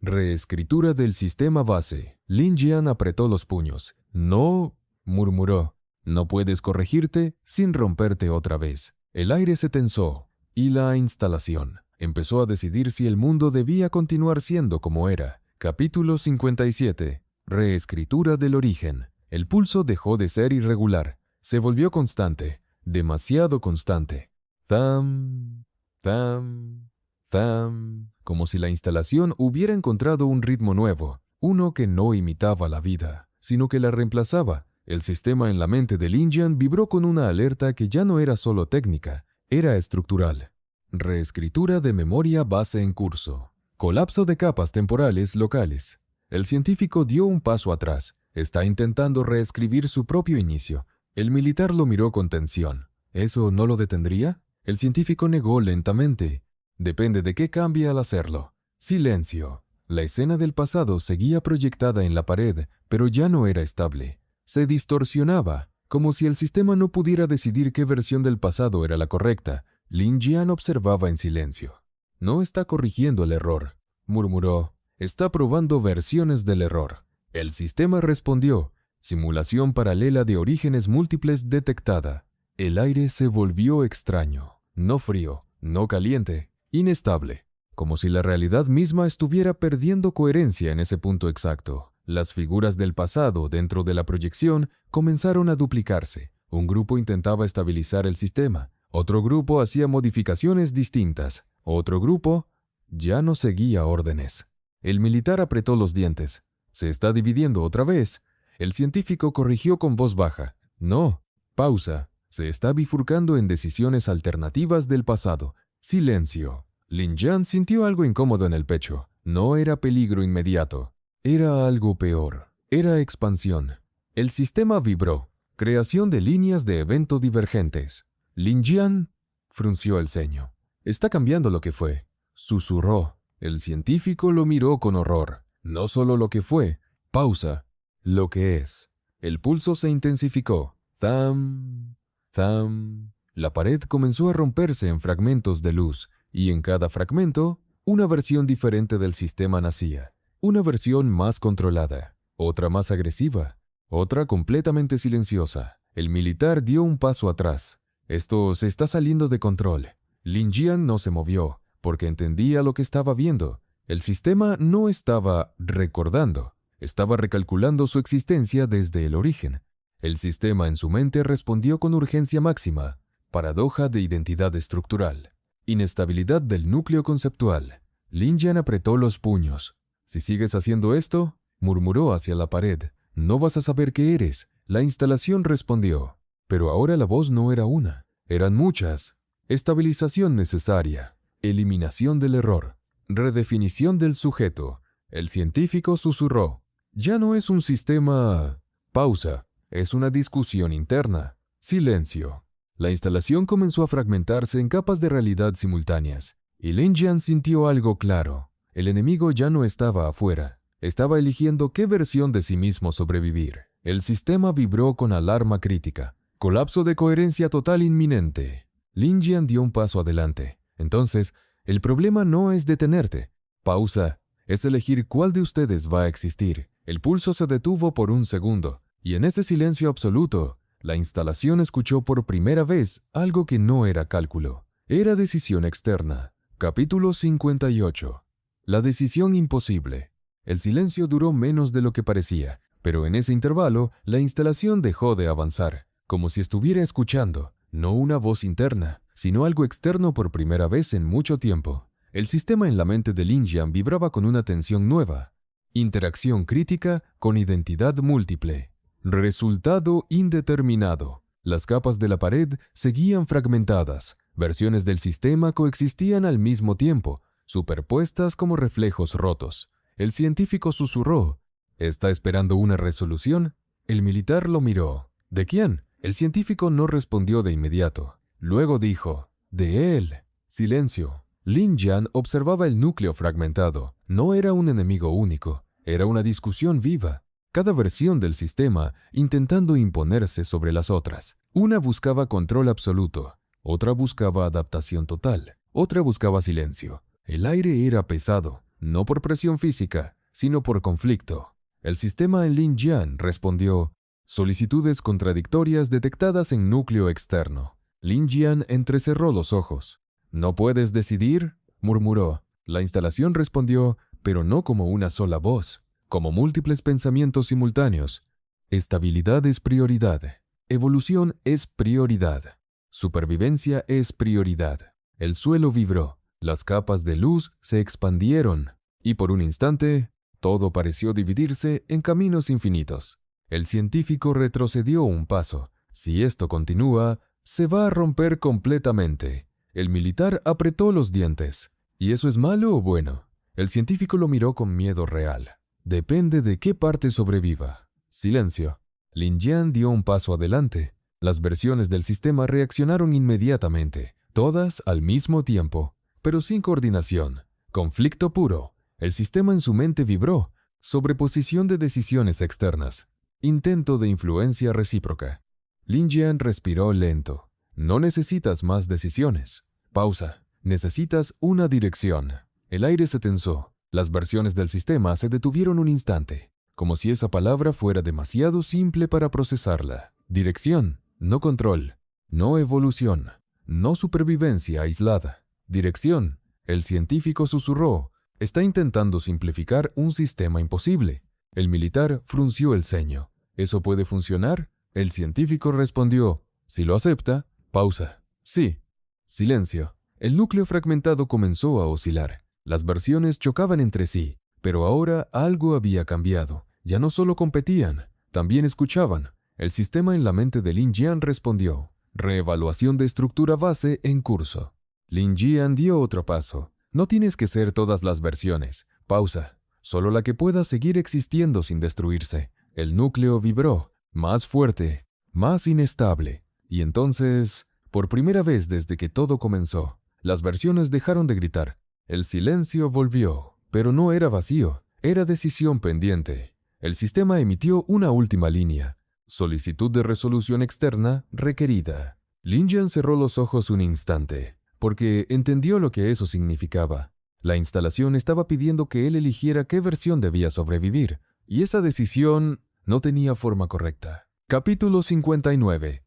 Reescritura del sistema base. Lin Jian apretó los puños. «No», murmuró. «No puedes corregirte sin romperte otra vez». El aire se tensó y la instalación empezó a decidir si el mundo debía continuar siendo como era. Capítulo 57. Reescritura del origen. El pulso dejó de ser irregular. Se volvió constante. demasiado constante. Zam, zam, zam, como si la instalación hubiera encontrado un ritmo nuevo, uno que no imitaba la vida, sino que la reemplazaba. El sistema en la mente de Lin Jian vibró con una alerta que ya no era solo técnica, era estructural. Reescritura de memoria base en curso. Colapso de capas temporales locales. El científico dio un paso atrás. Está intentando reescribir su propio inicio. El militar lo miró con tensión. ¿Eso no lo detendría? El científico negó lentamente. Depende de qué cambie al hacerlo. Silencio. La escena del pasado seguía proyectada en la pared, pero ya no era estable. Se distorsionaba, como si el sistema no pudiera decidir qué versión del pasado era la correcta. Lin Jian observaba en silencio. No está corrigiendo el error, murmuró. Está probando versiones del error. El sistema respondió. Simulación paralela de orígenes múltiples detectada. El aire se volvió extraño. No frío, no caliente, inestable. Como si la realidad misma estuviera perdiendo coherencia en ese punto exacto. Las figuras del pasado dentro de la proyección comenzaron a duplicarse. Un grupo intentaba estabilizar el sistema. Otro grupo hacía modificaciones distintas. Otro grupo ya no seguía órdenes. El militar apretó los dientes. ¿Se está dividiendo otra vez? El científico corrigió con voz baja. No. Pausa. Se está bifurcando en decisiones alternativas del pasado. Silencio. Lin Jian sintió algo incómodo en el pecho. No era peligro inmediato. Era algo peor. Era expansión. El sistema vibró. Creación de líneas de evento divergentes. Lin Jian frunció el ceño. Está cambiando lo que fue. Susurró. El científico lo miró con horror. No solo lo que fue. Pausa. Lo que es. El pulso se intensificó. Zam, zam. La pared comenzó a romperse en fragmentos de luz, y en cada fragmento, una versión diferente del sistema nacía. Una versión más controlada, otra más agresiva, otra completamente silenciosa. El militar dio un paso atrás. Esto se está saliendo de control. Lin Jian no se movió, porque entendía lo que estaba viendo. El sistema no estaba recordando, estaba recalculando su existencia desde el origen. El sistema en su mente respondió con urgencia máxima. Paradoja de identidad estructural. Inestabilidad del núcleo conceptual. Lin Jian apretó los puños. Si sigues haciendo esto, murmuró hacia la pared, no vas a saber qué eres. La instalación respondió. Pero ahora la voz no era una, eran muchas. Estabilización necesaria. Eliminación del error. Redefinición del sujeto. El científico susurró. Ya no es un sistema... Pausa. Es una discusión interna. Silencio. La instalación comenzó a fragmentarse en capas de realidad simultáneas, y Lin Jian sintió algo claro. El enemigo ya no estaba afuera. Estaba eligiendo qué versión de sí mismo sobrevivir. El sistema vibró con alarma crítica. Colapso de coherencia total inminente. Lin Jian dio un paso adelante. Entonces, el problema no es detenerte. Pausa. Es elegir cuál de ustedes va a existir. El pulso se detuvo por un segundo, y en ese silencio absoluto, la instalación escuchó por primera vez algo que no era cálculo. Era decisión externa. Capítulo 58. La decisión imposible. El silencio duró menos de lo que parecía, pero en ese intervalo la instalación dejó de avanzar, como si estuviera escuchando, no una voz interna, sino algo externo por primera vez en mucho tiempo. El sistema en la mente de Lin Jian vibraba con una tensión nueva. Interacción crítica con identidad múltiple. Resultado indeterminado. Las capas de la pared seguían fragmentadas. Versiones del sistema coexistían al mismo tiempo, superpuestas como reflejos rotos. El científico susurró. ¿Está esperando una resolución? El militar lo miró. ¿De quién? El científico no respondió de inmediato. Luego dijo. De él. Silencio. Lin Jian observaba el núcleo fragmentado. No era un enemigo único. Era una discusión viva. Cada versión del sistema intentando imponerse sobre las otras. Una buscaba control absoluto, otra buscaba adaptación total, otra buscaba silencio. El aire era pesado, no por presión física, sino por conflicto. El sistema en Lin Jian respondió, solicitudes contradictorias detectadas en núcleo externo. Lin Jian entrecerró los ojos. ¿No puedes decidir?, murmuró. La instalación respondió, pero no como una sola voz. Como múltiples pensamientos simultáneos. Estabilidad es prioridad. Evolución es prioridad. Supervivencia es prioridad. El suelo vibró, las capas de luz se expandieron, y por un instante, todo pareció dividirse en caminos infinitos. El científico retrocedió un paso. Si esto continúa, se va a romper completamente. El militar apretó los dientes. ¿Y eso es malo o bueno? El científico lo miró con miedo real. Depende de qué parte sobreviva. Silencio. Lin Jian dio un paso adelante. Las versiones del sistema reaccionaron inmediatamente, todas al mismo tiempo, pero sin coordinación. Conflicto puro. El sistema en su mente vibró. Sobreposición de decisiones externas. Intento de influencia recíproca. Lin Jian respiró lento. No necesitas más decisiones. Pausa. Necesitas una dirección. El aire se tensó. Las versiones del sistema se detuvieron un instante, como si esa palabra fuera demasiado simple para procesarla. Dirección, no control, no evolución, no supervivencia aislada. Dirección, el científico susurró, está intentando simplificar un sistema imposible. El militar frunció el ceño. ¿Eso puede funcionar? El científico respondió, si lo acepta, pausa. Sí. Silencio. El núcleo fragmentado comenzó a oscilar. Las versiones chocaban entre sí, pero ahora algo había cambiado. Ya no solo competían, también escuchaban. El sistema en la mente de Lin Jian respondió. Reevaluación de estructura base en curso. Lin Jian dio otro paso. No tienes que ser todas las versiones. Pausa. Solo la que pueda seguir existiendo sin destruirse. El núcleo vibró, más fuerte, más inestable. Y entonces, por primera vez desde que todo comenzó, las versiones dejaron de gritar. El silencio volvió, pero no era vacío, era decisión pendiente. El sistema emitió una última línea. Solicitud de resolución externa requerida. Lin Jian cerró los ojos un instante, porque entendió lo que eso significaba. La instalación estaba pidiendo que él eligiera qué versión debía sobrevivir, y esa decisión no tenía forma correcta. Capítulo 59.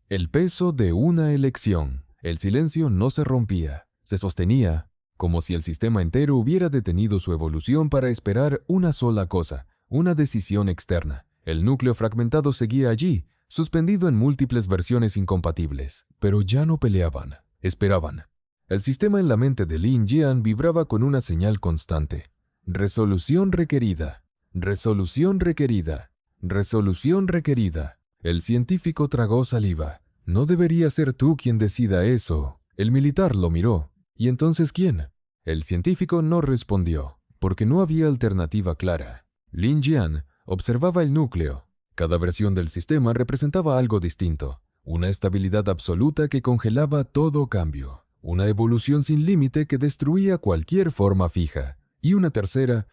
El peso de una elección. El silencio no se rompía, se sostenía, como si el sistema entero hubiera detenido su evolución para esperar una sola cosa, una decisión externa. El núcleo fragmentado seguía allí, suspendido en múltiples versiones incompatibles. Pero ya no peleaban, esperaban. El sistema en la mente de Lin Jian vibraba con una señal constante. Resolución requerida, resolución requerida, resolución requerida. El científico tragó saliva. No debería ser tú quien decida eso. El militar lo miró. ¿Y entonces quién? El científico no respondió, porque no había alternativa clara. Lin Jian observaba el núcleo. Cada versión del sistema representaba algo distinto. Una estabilidad absoluta que congelaba todo cambio. Una evolución sin límite que destruía cualquier forma fija. Y una tercera,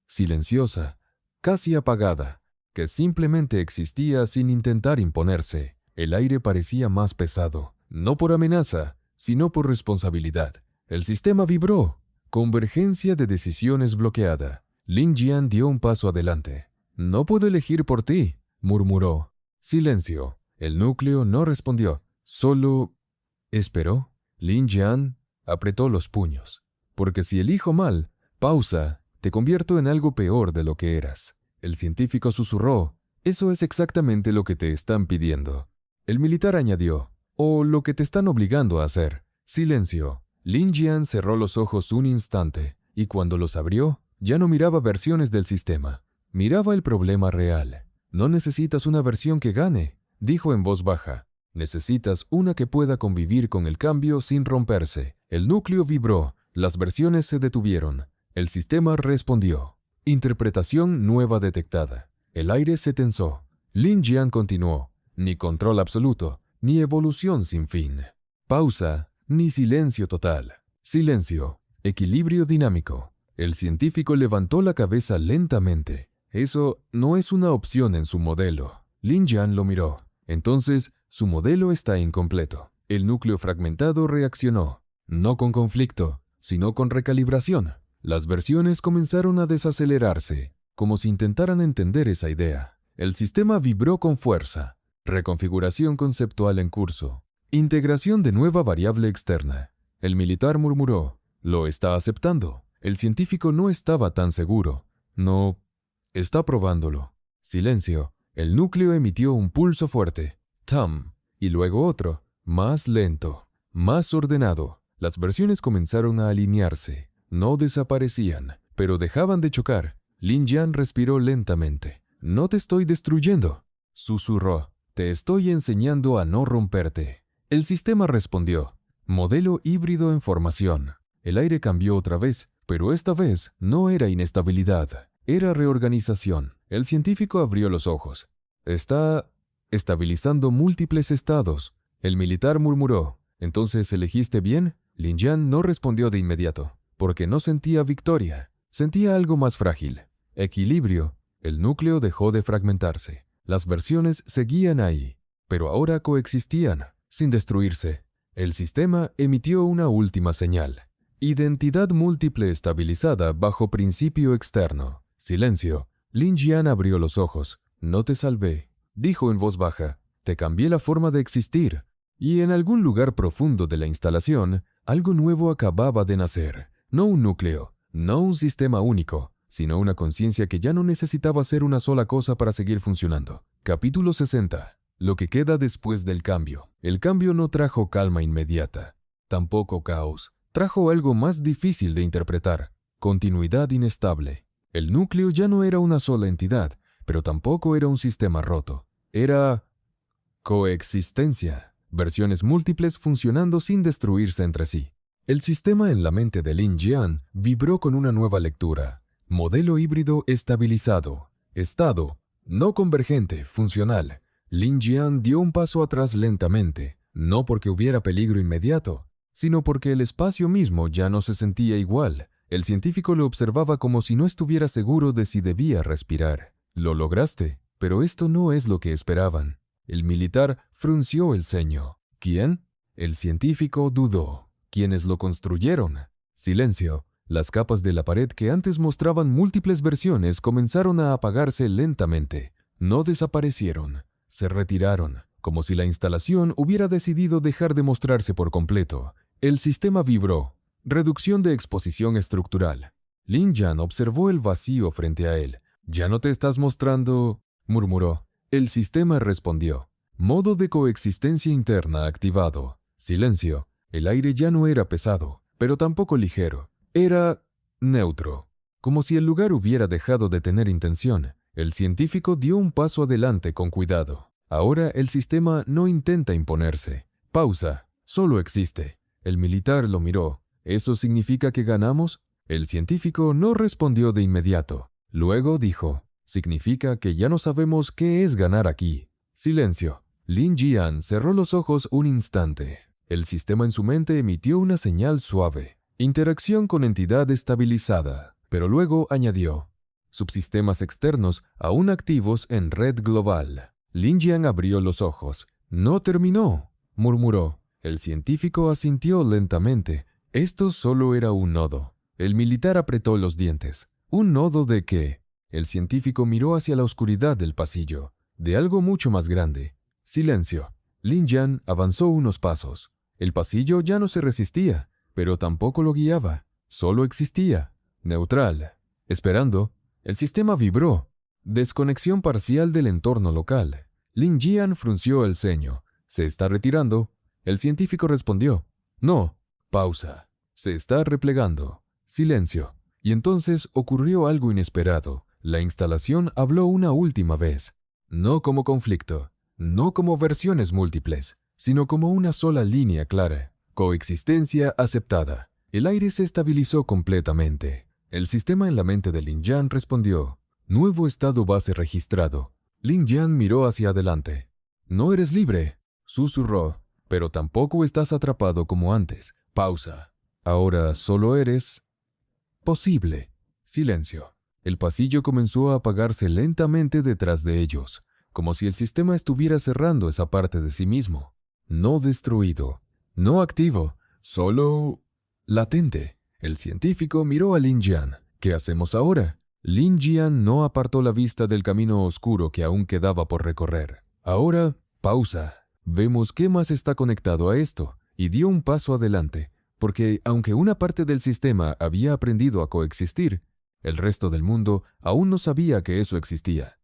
silenciosa, casi apagada, que simplemente existía sin intentar imponerse. El aire parecía más pesado, no por amenaza, sino por responsabilidad. El sistema vibró. Convergencia de decisiones bloqueada. Lin Jian dio un paso adelante. No puedo elegir por ti, murmuró. Silencio. El núcleo no respondió. Solo esperó. Lin Jian apretó los puños. Porque si elijo mal, pausa, te convierto en algo peor de lo que eras. El científico susurró. Eso es exactamente lo que te están pidiendo. El militar añadió. O lo que te están obligando a hacer. Silencio. Lin Jian cerró los ojos un instante, y cuando los abrió, ya no miraba versiones del sistema. Miraba el problema real. No necesitas una versión que gane, dijo en voz baja. Necesitas una que pueda convivir con el cambio sin romperse. El núcleo vibró, las versiones se detuvieron. El sistema respondió. Interpretación nueva detectada. El aire se tensó. Lin Jian continuó. Ni control absoluto, ni evolución sin fin. Pausa, ni silencio total. Silencio. Equilibrio dinámico. El científico levantó la cabeza lentamente. Eso no es una opción en su modelo. Lin Jian lo miró. Entonces, su modelo está incompleto. El núcleo fragmentado reaccionó. No con conflicto, sino con recalibración. Las versiones comenzaron a desacelerarse, como si intentaran entender esa idea. El sistema vibró con fuerza. Reconfiguración conceptual en curso. Integración de nueva variable externa. El militar murmuró. Lo está aceptando. El científico no estaba tan seguro. No, está probándolo. Silencio. El núcleo emitió un pulso fuerte. Tam. Y luego otro. más lento, más ordenado. Las versiones comenzaron a alinearse. No desaparecían, pero dejaban de chocar. Lin Jian respiró lentamente. «No te estoy destruyendo», susurró. «Te estoy enseñando a no romperte». El sistema respondió. Modelo híbrido en formación. El aire cambió otra vez, pero esta vez no era inestabilidad, era reorganización. El científico abrió los ojos. «Está estabilizando múltiples estados». El militar murmuró. «¿Entonces elegiste bien?» Lin Jian no respondió de inmediato, porque no sentía victoria. Sentía algo más frágil. Equilibrio. El núcleo dejó de fragmentarse. Las versiones seguían ahí, pero ahora coexistían, sin destruirse. El sistema emitió una última señal. Identidad múltiple estabilizada bajo principio externo. Silencio. Lin Jian abrió los ojos. «No te salvé», dijo en voz baja. «Te cambié la forma de existir». Y en algún lugar profundo de la instalación, algo nuevo acababa de nacer. No un núcleo, no un sistema único, sino una conciencia que ya no necesitaba ser una sola cosa para seguir funcionando. Capítulo 60. Lo que queda después del cambio. El cambio no trajo calma inmediata, tampoco caos. Trajo algo más difícil de interpretar: continuidad inestable. El núcleo ya no era una sola entidad, pero tampoco era un sistema roto. Era coexistencia. Versiones múltiples funcionando sin destruirse entre sí. El sistema en la mente de Lin Jian vibró con una nueva lectura. Modelo híbrido estabilizado. Estado no convergente, funcional. Lin Jian dio un paso atrás lentamente, no porque hubiera peligro inmediato, sino porque el espacio mismo ya no se sentía igual. El científico lo observaba como si no estuviera seguro de si debía respirar. «Lo lograste, pero esto no es lo que esperaban». El militar frunció el ceño. «¿Quién?» El científico dudó. «¿Quiénes lo construyeron?» Silencio. Las capas de la pared que antes mostraban múltiples versiones comenzaron a apagarse lentamente. No desaparecieron. Se retiraron, como si la instalación hubiera decidido dejar de mostrarse por completo. El sistema vibró. Reducción de exposición estructural. Lin Jian observó el vacío frente a él. «¿Ya no te estás mostrando?», murmuró. El sistema respondió. Modo de coexistencia interna activado. Silencio. El aire ya no era pesado, pero tampoco ligero. Era neutro, como si el lugar hubiera dejado de tener intención. El científico dio un paso adelante con cuidado. Ahora el sistema no intenta imponerse. Pausa. Solo existe. El militar lo miró. ¿Eso significa que ganamos? El científico no respondió de inmediato. Luego dijo. «Significa que ya no sabemos qué es ganar aquí». Silencio. Lin Jian cerró los ojos un instante. El sistema en su mente emitió una señal suave. Interacción con entidad estabilizada. Pero luego añadió. Subsistemas externos aún activos en red global. Lin Jian abrió los ojos. «No terminó», murmuró. El científico asintió lentamente. Esto solo era un nodo. El militar apretó los dientes. ¿Un nodo de qué? El científico miró hacia la oscuridad del pasillo, de algo mucho más grande. Silencio. Lin Jian avanzó unos pasos. El pasillo ya no se resistía, pero tampoco lo guiaba. Solo existía. Neutral. Esperando. El sistema vibró. Desconexión parcial del entorno local. Lin Jian frunció el ceño. «¿Se está retirando?» El científico respondió. «No». Pausa. «Se está replegando». Silencio. Y entonces ocurrió algo inesperado. La instalación habló una última vez. No como conflicto, no como versiones múltiples, sino como una sola línea clara. Coexistencia aceptada. El aire se estabilizó completamente. El sistema en la mente de Lin Jian respondió. Nuevo estado base registrado. Lin Jian miró hacia adelante. «No eres libre», susurró, «pero tampoco estás atrapado como antes». Pausa. «Ahora solo eres posible». Silencio. El pasillo comenzó a apagarse lentamente detrás de ellos, como si el sistema estuviera cerrando esa parte de sí mismo. No destruido, no activo, solo latente. El científico miró a Lin Jian. «¿Qué hacemos ahora?» Lin Jian no apartó la vista del camino oscuro que aún quedaba por recorrer. «Ahora, pausa. Vemos qué más está conectado a esto», y dio un paso adelante, porque aunque una parte del sistema había aprendido a coexistir, el resto del mundo aún no sabía que eso existía.